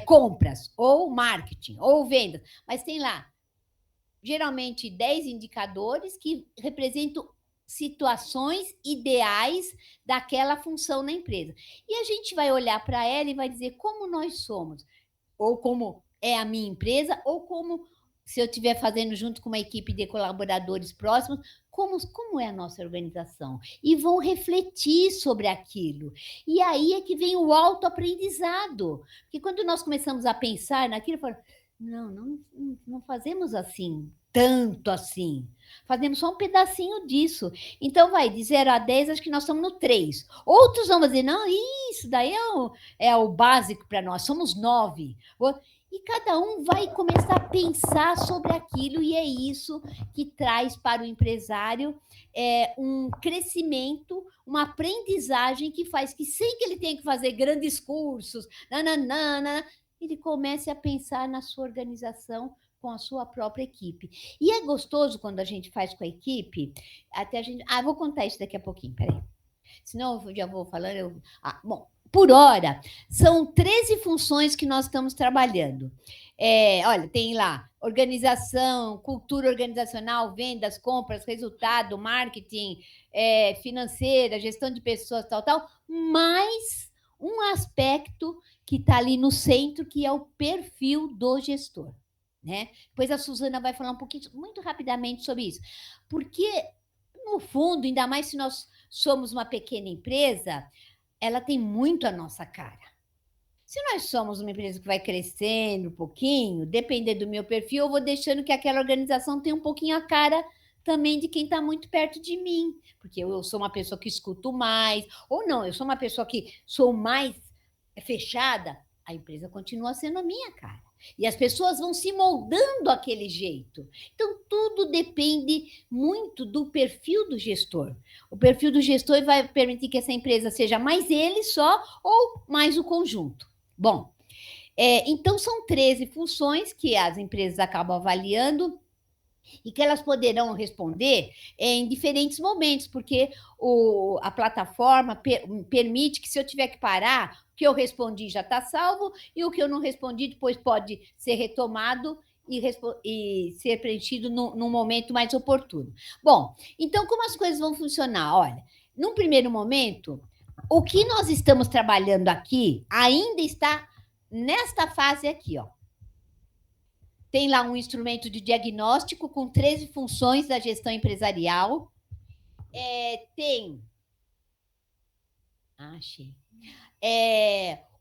compras, ou marketing, ou vendas. Mas tem lá, geralmente, 10 indicadores que representam situações ideais daquela função na empresa. E a gente vai olhar para ela e vai dizer como nós somos, ou como é a minha empresa, ou como, se eu estiver fazendo junto com uma equipe de colaboradores próximos, como é a nossa organização. E vão refletir sobre aquilo. E aí é que vem o autoaprendizado. Porque quando nós começamos a pensar naquilo, falamos, não fazemos assim, tanto assim. Fazemos só um pedacinho disso. Então, de 0 a 10, acho que nós estamos no 3. Outros vão dizer, não, isso daí é o básico para nós, somos 9. E cada um vai começar a pensar sobre aquilo, e é isso que traz para o empresário um crescimento, uma aprendizagem que faz que, sem que ele tenha que fazer grandes cursos, ele comece a pensar na sua organização com a sua própria equipe. E é gostoso quando a gente faz com a equipe, até a gente... vou contar isso daqui a pouquinho, peraí. Senão eu já vou falando... Bom, por hora, são 13 funções que nós estamos trabalhando. Olha, tem lá organização, cultura organizacional, vendas, compras, resultado, marketing, financeira, gestão de pessoas, tal, mais um aspecto que está ali no centro, que é o perfil do gestor. Né? Depois a Suzana vai falar um pouquinho, muito rapidamente, sobre isso. Porque, no fundo, ainda mais se nós somos uma pequena empresa, ela tem muito a nossa cara. Se nós somos uma empresa que vai crescendo um pouquinho, dependendo do meu perfil, eu vou deixando que aquela organização tenha um pouquinho a cara também de quem está muito perto de mim. Porque eu sou uma pessoa que escuto mais, ou não, eu sou uma pessoa que sou mais fechada, a empresa continua sendo a minha cara. E as pessoas vão se moldando àquele jeito. Então, tudo depende muito do perfil do gestor. O perfil do gestor vai permitir que essa empresa seja mais ele só ou mais o conjunto. Bom, então são 13 funções que as empresas acabam avaliando e que elas poderão responder em diferentes momentos, porque a plataforma permite que, se eu tiver que parar, o que eu respondi já está salvo, e o que eu não respondi depois pode ser retomado e ser preenchido num momento mais oportuno. Bom, então, como as coisas vão funcionar? Olha, num primeiro momento, o que nós estamos trabalhando aqui ainda está nesta fase aqui, ó. Tem lá um instrumento de diagnóstico com 13 funções da gestão empresarial. Tem... achei.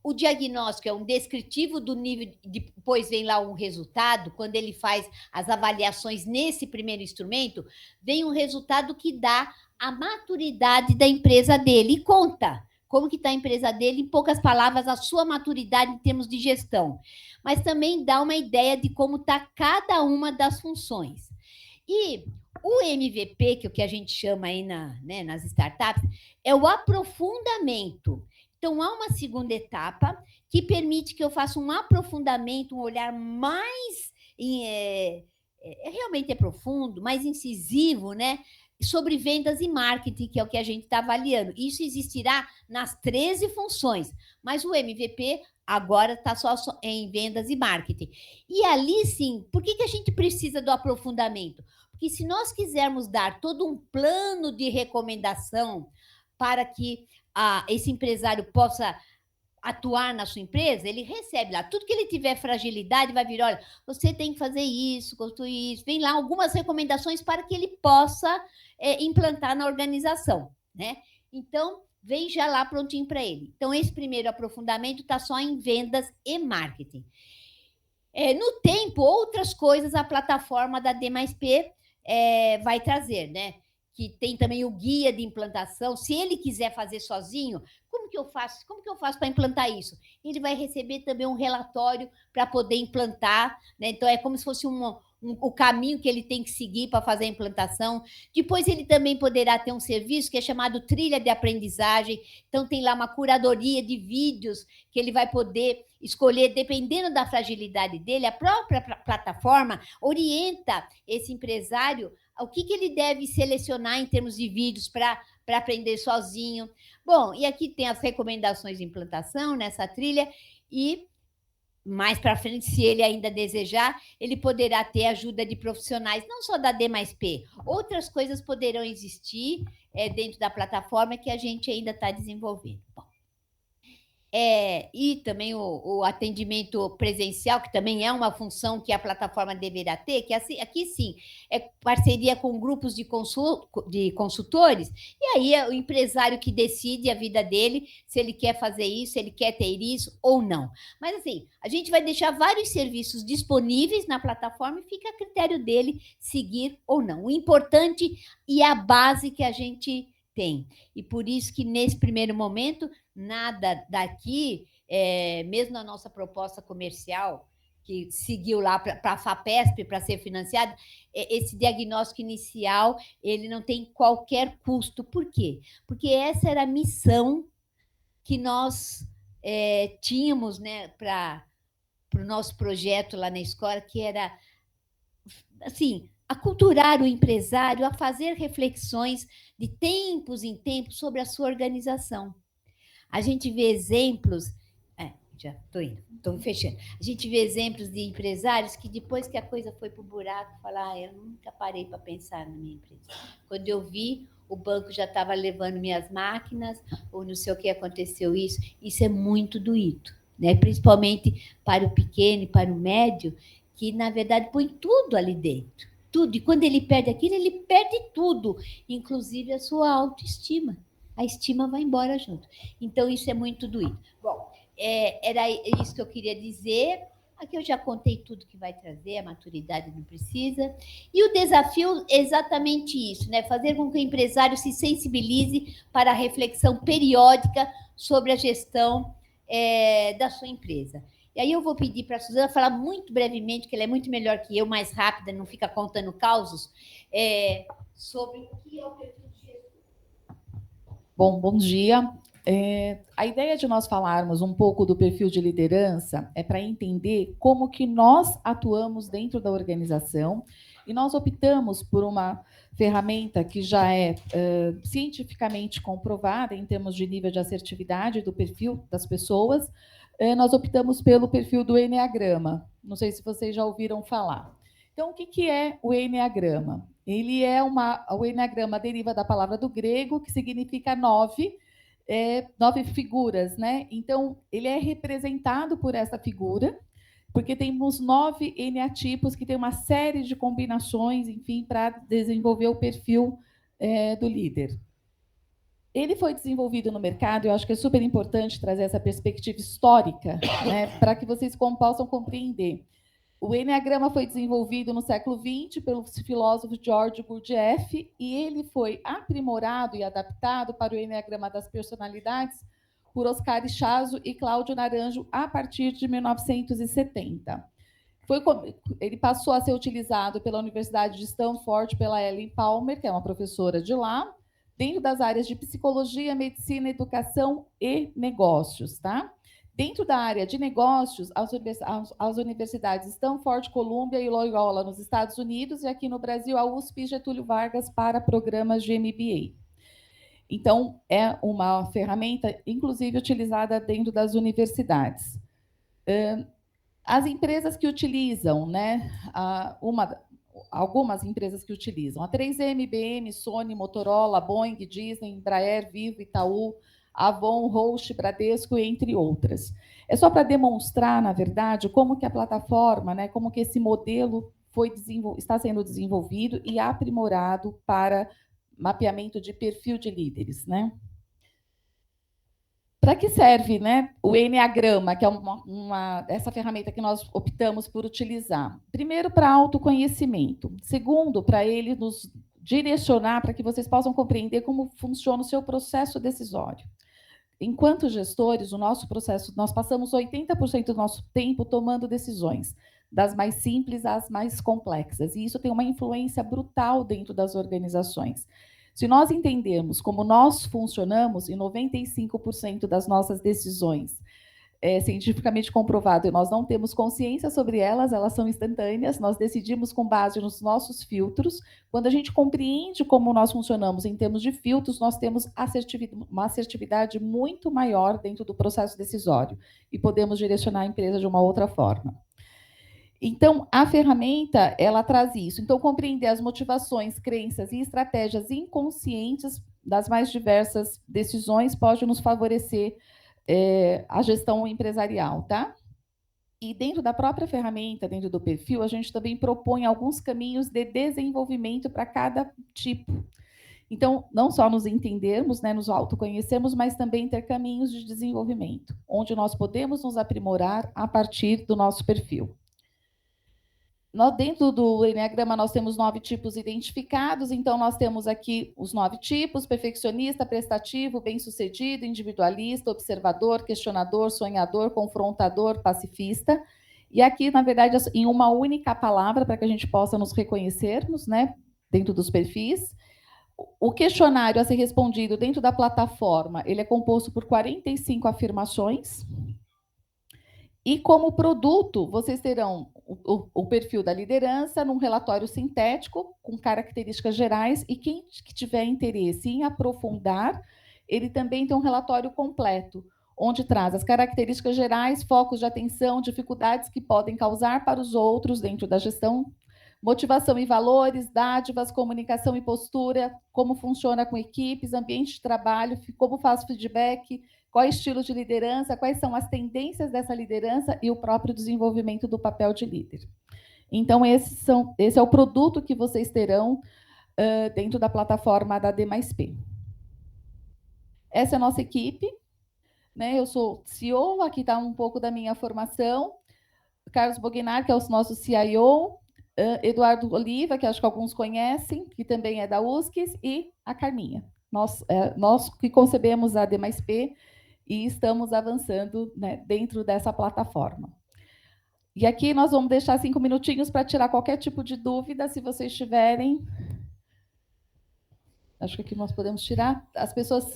O diagnóstico é um descritivo do nível, depois vem lá um resultado. Quando ele faz as avaliações nesse primeiro instrumento, vem um resultado que dá a maturidade da empresa dele e conta como que está a empresa dele, em poucas palavras, a sua maturidade em termos de gestão. Mas também dá uma ideia de como está cada uma das funções. E o MVP, que é o que a gente chama aí nas startups, é o aprofundamento. Então, há uma segunda etapa que permite que eu faça um aprofundamento, um olhar mais... realmente profundo, mais incisivo, né? Sobre vendas e marketing, que é o que a gente está avaliando. Isso existirá nas 13 funções, mas o MVP agora está só em vendas e marketing. E ali, sim, por que a gente precisa do aprofundamento? Porque se nós quisermos dar todo um plano de recomendação para que esse empresário possa atuar na sua empresa, ele recebe lá, tudo que ele tiver fragilidade, vai vir, olha, você tem que fazer isso, construir isso, vem lá algumas recomendações para que ele possa implantar na organização, né? Então, vem já lá prontinho para ele. Então, esse primeiro aprofundamento está só em vendas e marketing. No tempo, outras coisas a plataforma da D+P vai trazer, né? Que tem também o guia de implantação. Se ele quiser fazer sozinho, como que eu faço? Como que eu faço para implantar isso? Ele vai receber também um relatório para poder implantar, né? Então, é como se fosse o caminho que ele tem que seguir para fazer a implantação. Depois ele também poderá ter um serviço que é chamado trilha de aprendizagem. Então tem lá uma curadoria de vídeos que ele vai poder escolher, dependendo da fragilidade dele. A própria plataforma orienta esse empresário o que ele deve selecionar em termos de vídeos para aprender sozinho. Bom, e aqui tem as recomendações de implantação nessa trilha e mais para frente, se ele ainda desejar, ele poderá ter ajuda de profissionais, não só da D+P, outras coisas poderão existir dentro da plataforma que a gente ainda está desenvolvendo. Bom, e também o atendimento presencial, que também é uma função que a plataforma deverá ter, que aqui sim, é parceria com grupos de consultores, e aí é o empresário que decide a vida dele, se ele quer fazer isso, se ele quer ter isso ou não. Mas assim, a gente vai deixar vários serviços disponíveis na plataforma e fica a critério dele seguir ou não. O importante e a base que a gente tem. E por isso que, nesse primeiro momento, nada daqui, mesmo na nossa proposta comercial, que seguiu lá para a FAPESP para ser financiada, esse diagnóstico inicial, ele não tem qualquer custo. Por quê? Porque essa era a missão que nós tínhamos, né, para o nosso projeto lá na escola, que era, assim, aculturar o empresário a fazer reflexões de tempos em tempos sobre a sua organização. A gente vê exemplos, já estou indo, estou fechando. A gente vê exemplos de empresários que depois que a coisa foi para o buraco, falam, eu nunca parei para pensar na minha empresa. Quando eu vi, o banco já estava levando minhas máquinas, ou não sei o que aconteceu isso. Isso é muito doído, né? Principalmente para o pequeno e para o médio, que, na verdade, põe tudo ali dentro. Tudo. E quando ele perde aquilo, ele perde tudo, inclusive a sua autoestima. A estima vai embora junto. Então, isso é muito doído. Bom, era isso que eu queria dizer. Aqui eu já contei tudo que vai trazer, a maturidade não precisa. E o desafio é exatamente isso, né? Fazer com que o empresário se sensibilize para a reflexão periódica sobre a gestão da sua empresa. E aí eu vou pedir para a Suzana falar muito brevemente, que ela é muito melhor que eu, mais rápida, não fica contando causos, sobre o que é o perfil de gestor. Bom dia. A ideia de nós falarmos um pouco do perfil de liderança é para entender como que nós atuamos dentro da organização, e nós optamos por uma ferramenta que já é cientificamente comprovada em termos de nível de assertividade do perfil das pessoas. Nós optamos pelo perfil do Enneagrama. Não sei se vocês já ouviram falar. Então, o que é o Enneagrama? Ele o Enneagrama deriva da palavra do grego, que significa 9 figuras, né? Então, ele é representado por essa figura, porque temos 9 eneatipos que tem uma série de combinações, enfim, para desenvolver o perfil do líder. Ele foi desenvolvido no mercado, eu acho que é super importante trazer essa perspectiva histórica, né, para que vocês possam compreender. O Enneagrama foi desenvolvido no século XX pelo filósofo George Gurdjieff, e ele foi aprimorado e adaptado para o Enneagrama das personalidades por Oscar Ichazo e Cláudio Naranjo a partir de 1970. Ele passou a ser utilizado pela Universidade de Stanford, pela Ellen Palmer, que é uma professora de lá, dentro das áreas de psicologia, medicina, educação e negócios, tá? Dentro da área de negócios, as universidades Stanford, Columbia e Loyola nos Estados Unidos, e aqui no Brasil a USP e Getúlio Vargas para programas de MBA. Então, é uma ferramenta, inclusive, utilizada dentro das universidades. As empresas que utilizam, né, algumas empresas que utilizam, a 3M, IBM, Sony, Motorola, Boeing, Disney, Embraer, Vivo, Itaú, Avon, Roche, Bradesco, entre outras. É só para demonstrar, na verdade, como que a plataforma, né, como que esse modelo está sendo desenvolvido e aprimorado para mapeamento de perfil de líderes, né? Para que serve, né, o Enneagrama, que é essa ferramenta que nós optamos por utilizar? Primeiro, para autoconhecimento. Segundo, para ele nos direcionar, para que vocês possam compreender como funciona o seu processo decisório. Enquanto gestores, o nosso processo, nós passamos 80% do nosso tempo tomando decisões. das mais simples às mais complexas. E isso tem uma influência brutal dentro das organizações. Se nós entendermos como nós funcionamos, e 95% das nossas decisões é cientificamente comprovado, e nós não temos consciência sobre elas, elas são instantâneas, nós decidimos com base nos nossos filtros. Quando a gente compreende como nós funcionamos em termos de filtros, nós temos uma assertividade muito maior dentro do processo decisório e podemos direcionar a empresa de uma outra forma. Então, a ferramenta, ela traz isso. Então, compreender as motivações, crenças e estratégias inconscientes das mais diversas decisões pode nos favorecer a gestão empresarial, tá? E dentro da própria ferramenta, dentro do perfil, a gente também propõe alguns caminhos de desenvolvimento para cada tipo. Então, não só nos entendermos, né, nos autoconhecermos, mas também ter caminhos de desenvolvimento, onde nós podemos nos aprimorar a partir do nosso perfil. Dentro do Enneagrama, nós temos 9 tipos identificados, então nós temos aqui os 9 tipos: perfeccionista, prestativo, bem-sucedido, individualista, observador, questionador, sonhador, confrontador, pacifista. E aqui, na verdade, em uma única palavra, para que a gente possa nos reconhecermos, né, dentro dos perfis. O questionário a ser respondido dentro da plataforma, ele é composto por 45 afirmações. E como produto, vocês terão o perfil da liderança num relatório sintético, com características gerais, e quem tiver interesse em aprofundar, ele também tem um relatório completo, onde traz as características gerais, focos de atenção, dificuldades que podem causar para os outros dentro da gestão, motivação e valores, dádivas, comunicação e postura, como funciona com equipes, ambiente de trabalho, como faz feedback, qual é o estilo de liderança, quais são as tendências dessa liderança e o próprio desenvolvimento do papel de líder. Então, esse é o produto que vocês terão dentro da plataforma da D+P. Essa é a nossa equipe, né? Eu sou CEO, aqui está um pouco da minha formação. Carlos Bognar, que é o nosso CIO, Eduardo Oliva, que acho que alguns conhecem, que também é da USCS, e a Carminha. Nós que concebemos a D+P e estamos avançando, né, dentro dessa plataforma. E aqui nós vamos deixar 5 minutinhos para tirar qualquer tipo de dúvida, se vocês tiverem. Acho que aqui nós podemos tirar. As pessoas...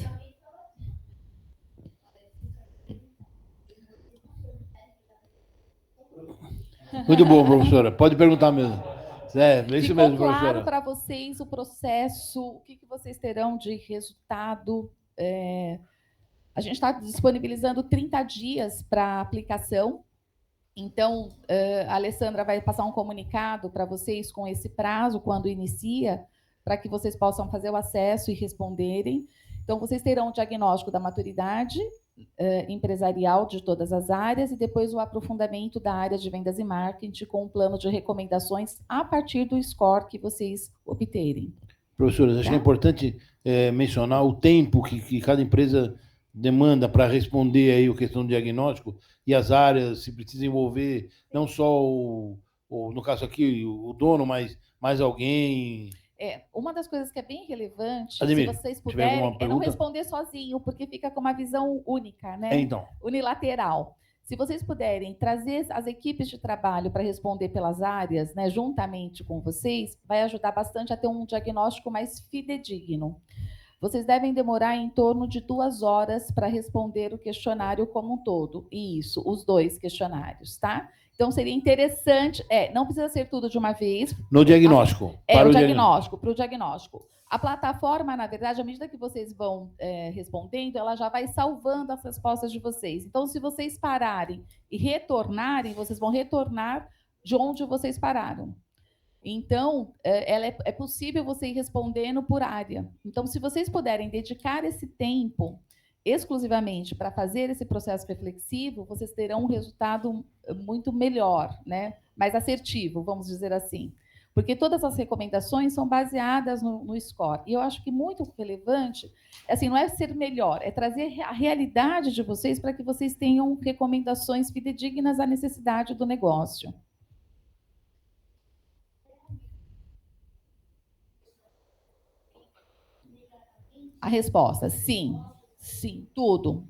Muito bom, professora. Pode perguntar mesmo. É isso Ficou mesmo, claro professora. para vocês o processo, o que vocês terão de resultado? A gente está disponibilizando 30 dias para aplicação. Então, a Alessandra vai passar um comunicado para vocês com esse prazo, quando inicia, para que vocês possam fazer o acesso e responderem. Então, vocês terão o diagnóstico da maturidade empresarial de todas as áreas e depois o aprofundamento da área de vendas e marketing com um plano de recomendações a partir do score que vocês obterem. Professora, acho que é importante mencionar o tempo que cada empresa demanda para responder aí a questão do diagnóstico e as áreas, se precisa envolver não só no caso aqui, o dono, mas mais alguém. Uma das coisas que é bem relevante, Ademir, se vocês puderem, é não pergunta? responder sozinho, porque fica com uma visão única, né? Então. Unilateral. Se vocês puderem trazer as equipes de trabalho para responder pelas áreas, né, juntamente com vocês, vai ajudar bastante a ter um diagnóstico mais fidedigno. Vocês devem demorar em torno de 2 horas para responder o questionário como um todo. Isso, os 2 questionários, tá? Então, seria interessante... não precisa ser tudo de uma vez. No diagnóstico. Para o diagnóstico. A plataforma, na verdade, à medida que vocês vão respondendo, ela já vai salvando as respostas de vocês. Então, se vocês pararem e retornarem, vocês vão retornar de onde vocês pararam. Então, é possível você ir respondendo por área. Então, se vocês puderem dedicar esse tempo exclusivamente para fazer esse processo reflexivo, vocês terão um resultado muito melhor, né? Mais assertivo, vamos dizer assim. Porque todas as recomendações são baseadas no score. E eu acho que muito relevante, assim, não é ser melhor, é trazer a realidade de vocês para que vocês tenham recomendações fidedignas à necessidade do negócio. A resposta, sim. Sim, tudo.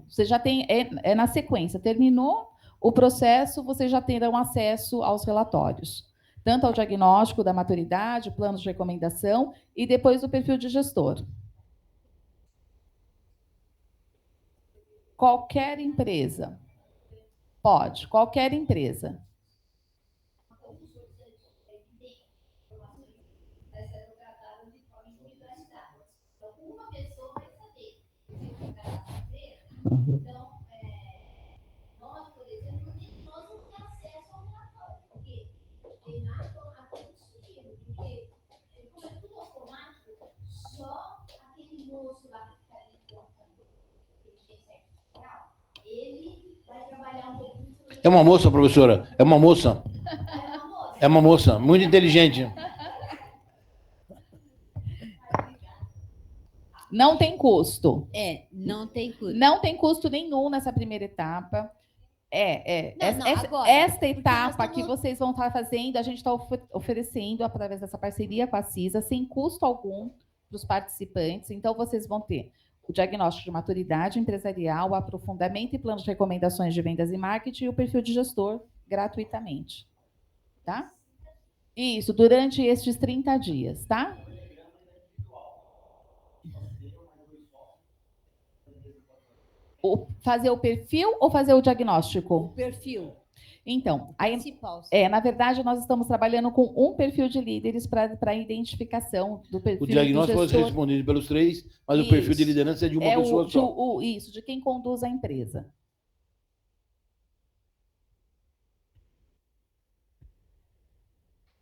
Você já tem, na sequência. Terminou o processo, vocês já terão acesso aos relatórios, tanto ao diagnóstico da maturidade, planos de recomendação e depois o perfil de gestor. Qualquer empresa. Pode, qualquer empresa. Então, nós, por exemplo, nós não temos acesso ao relatório, porque tem nada sugiro, porque como é tudo automático, só aquele moço lá que está ali contando inteligência artificial, ele vai trabalhar um pouquinho. É uma moça, professora? É uma moça? É uma moça, muito inteligente. Não tem custo. Não tem custo. Não tem custo nenhum nessa primeira etapa. Agora, esta etapa que vocês vão estar fazendo, a gente está oferecendo através dessa parceria com a CISA, sem custo algum para os participantes. Então, vocês vão ter o diagnóstico de maturidade empresarial, o aprofundamento e plano de recomendações de vendas e marketing e o perfil de gestor gratuitamente. Tá? Isso, durante estes 30 dias, tá? Fazer o perfil ou fazer o diagnóstico? O perfil. Então, na verdade, nós estamos trabalhando com um perfil de líderes para a identificação do perfil. O diagnóstico pode ser respondido pelos 3, mas o perfil de liderança é de uma pessoa só. Isso, de quem conduz a empresa.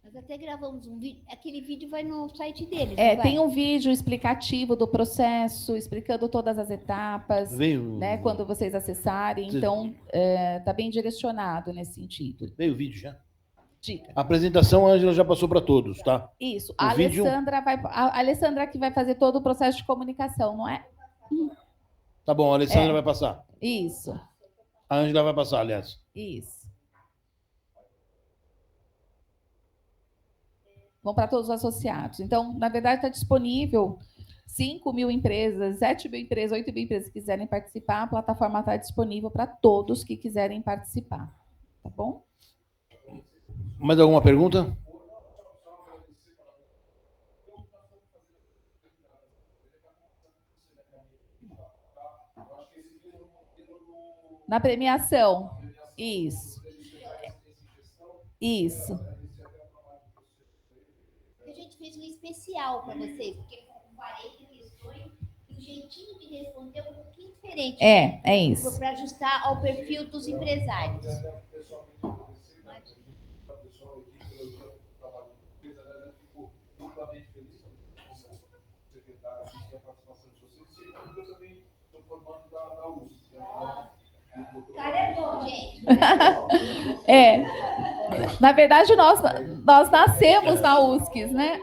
Nós até gravamos um vídeo, aquele vídeo vai no site deles. Tem um vídeo explicativo do processo, explicando todas as etapas, né, quando vocês acessarem. Então, está bem direcionado nesse sentido. Veio o vídeo já? Dica. A apresentação, a Ângela já passou para todos, tá? Isso. A Alessandra que vai fazer todo o processo de comunicação, não é? Tá bom, a Alessandra vai passar. Isso. A Ângela vai passar, aliás. Isso. Vão para todos os associados. Então, na verdade, está disponível 5.000 empresas, 7.000 empresas, 8.000 empresas que quiserem participar. A plataforma está disponível para todos que quiserem participar. Tá bom? Mais alguma pergunta? Na premiação. Isso. Isso. A gente fez um especial para vocês, porque com 40 questões e o jeitinho de responder é um pouquinho diferente. É isso. Para ajustar ao perfil dos empresários. Cara, é bom, gente. Na verdade, nós nascemos na USCS, né?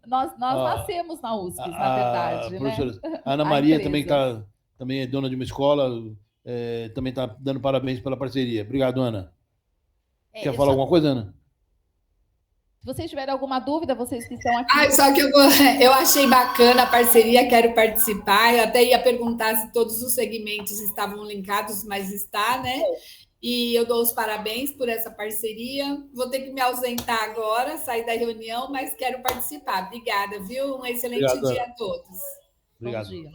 Nós nascemos na USCS, na verdade. Professora, a Ana Maria também é dona de uma escola, também está dando parabéns pela parceria. Obrigado, Ana. Quer falar alguma coisa, Ana? Se vocês tiverem alguma dúvida, vocês que estão aqui... Só que eu achei bacana a parceria, quero participar. Eu até ia perguntar se todos os segmentos estavam linkados, mas está, né? E eu dou os parabéns por essa parceria. Vou ter que me ausentar agora, sair da reunião, mas quero participar. Obrigada, viu? Um excelente dia a todos. Obrigado. Bom dia.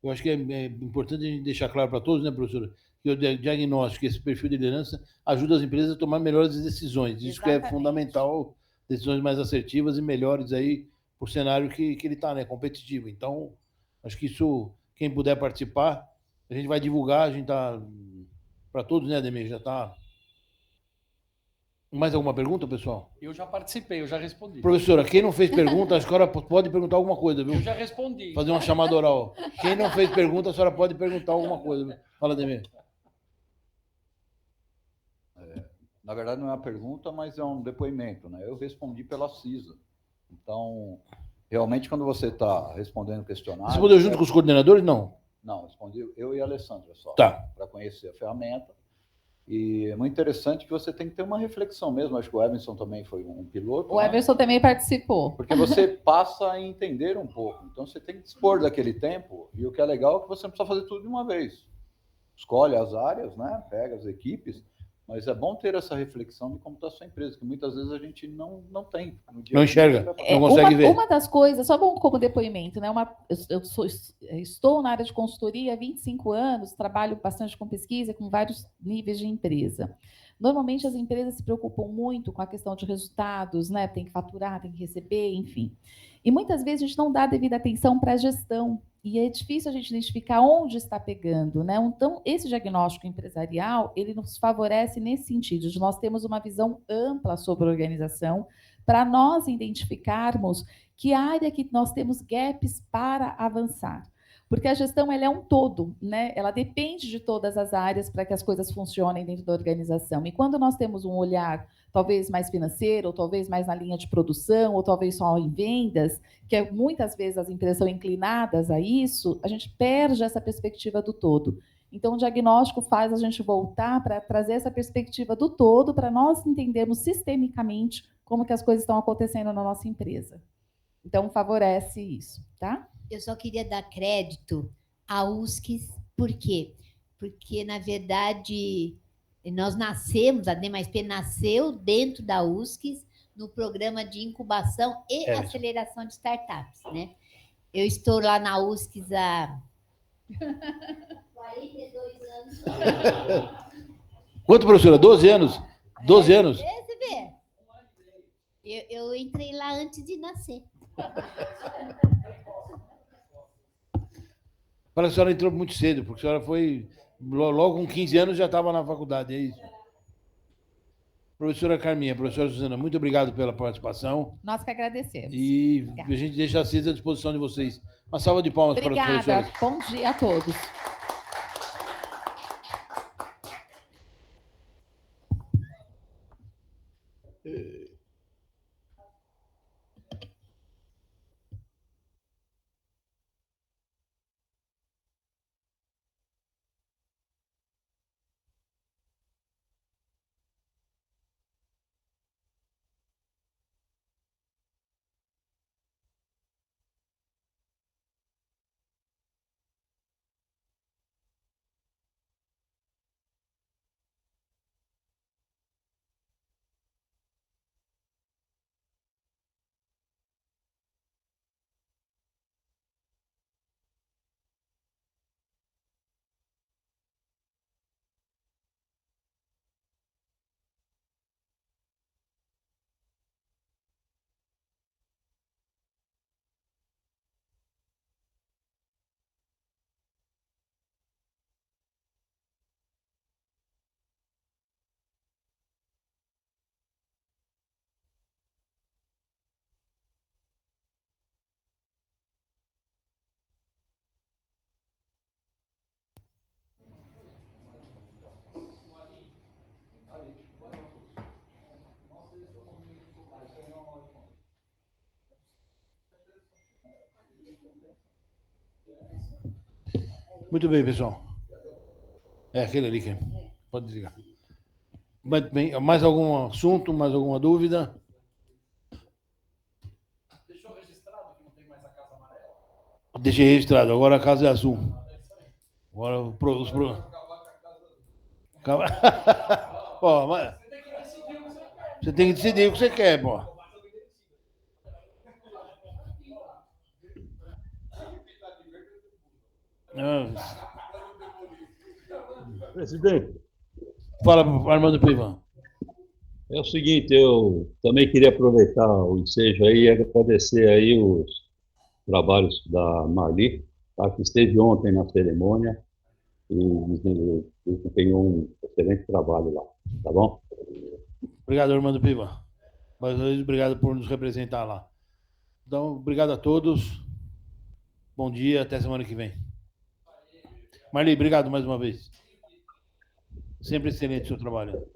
Eu acho que é importante a gente deixar claro para todos, né, professora, que o diagnóstico, esse perfil de liderança, ajuda as empresas a tomar melhores decisões. Isso que é fundamental, decisões mais assertivas e melhores aí para o cenário que ele está, né, competitivo. Então, acho que isso, quem puder participar, a gente vai divulgar, a gente está para todos, né, Ademir? Já está. Mais alguma pergunta, pessoal? Eu já participei, eu já respondi. Professora, quem não fez pergunta, a senhora pode perguntar alguma coisa, viu? Eu já respondi. Fazer uma chamada oral. Quem não fez pergunta, a senhora pode perguntar alguma coisa. Viu? Fala, Ademir. Na verdade, não é uma pergunta, mas é um depoimento, né? Eu respondi pela CISA. Então, realmente, quando você está respondendo questionário... Você respondeu junto com os coordenadores? Não. Não, respondi eu e a Alessandra só. Tá. Para conhecer a ferramenta. E é muito interessante que você tem que ter uma reflexão mesmo. Acho que o Everson também foi um piloto. O Everson também participou. Porque você passa a entender um pouco. Então, você tem que dispor daquele tempo. E o que é legal é que você não precisa fazer tudo de uma vez. escolhe as áreas, né? Pega as equipes, mas é bom ter essa reflexão de como está a sua empresa, que muitas vezes a gente não tem. Não enxerga, não consegue ver. Uma das coisas, só bom como depoimento, né? Estou na área de consultoria há 25 anos, trabalho bastante com pesquisa, com vários níveis de empresa. Normalmente as empresas se preocupam muito com a questão de resultados, né? Tem que faturar, tem que receber, enfim. E muitas vezes a gente não dá devida atenção para a gestão. E é difícil a gente identificar onde está pegando, né? Então, esse diagnóstico empresarial, ele nos favorece nesse sentido, de nós termos uma visão ampla sobre a organização, para nós identificarmos que área que nós temos gaps para avançar. Porque a gestão ela é um todo, né? Ela depende de todas as áreas para que as coisas funcionem dentro da organização. E quando nós temos um olhar talvez mais financeiro, ou talvez mais na linha de produção, ou talvez só em vendas, que muitas vezes as empresas são inclinadas a isso, a gente perde essa perspectiva do todo. Então, o diagnóstico faz a gente voltar para trazer essa perspectiva do todo, para nós entendermos sistemicamente como que as coisas estão acontecendo na nossa empresa. Então, favorece isso, tá? Eu só queria dar crédito à USCS, por quê? Porque, na verdade, nós nascemos, a D+P nasceu dentro da USCS, no programa de incubação e aceleração de startups, né? Eu estou lá na USCS há 42 anos. Quanto, professora? 12 anos? 12 anos? Você vê? Eu entrei lá antes de nascer. Fala que a senhora entrou muito cedo, porque a senhora foi... Logo com 15 anos já estava na faculdade, é isso? Professora Carminha, professora Suzana, muito obrigado pela participação. Nós que agradecemos. E Obrigada. a gente deixa a CIS à disposição de vocês. Uma salva de palmas para os professores. Obrigada. Bom dia a todos. Muito bem, pessoal. É aquele ali que pode desligar. Muito bem. Mais algum assunto, mais alguma dúvida? Deixou registrado que não tem mais a casa amarela? Deixei registrado. Agora a casa é azul. Agora os Ó, mas... Você tem que decidir o que você quer, pô. Presidente. Fala, Armando Pivan. É o seguinte, eu também queria aproveitar o ensejo aí e agradecer aí os trabalhos da Marli, tá, que esteve ontem na cerimônia e desempenhou um excelente trabalho lá, tá bom? Obrigado, Armando Pivan. Mais uma vez, obrigado por nos representar lá. Então, obrigado a todos. Bom dia, até semana que vem. Marli, obrigado mais uma vez. Sempre excelente o seu trabalho.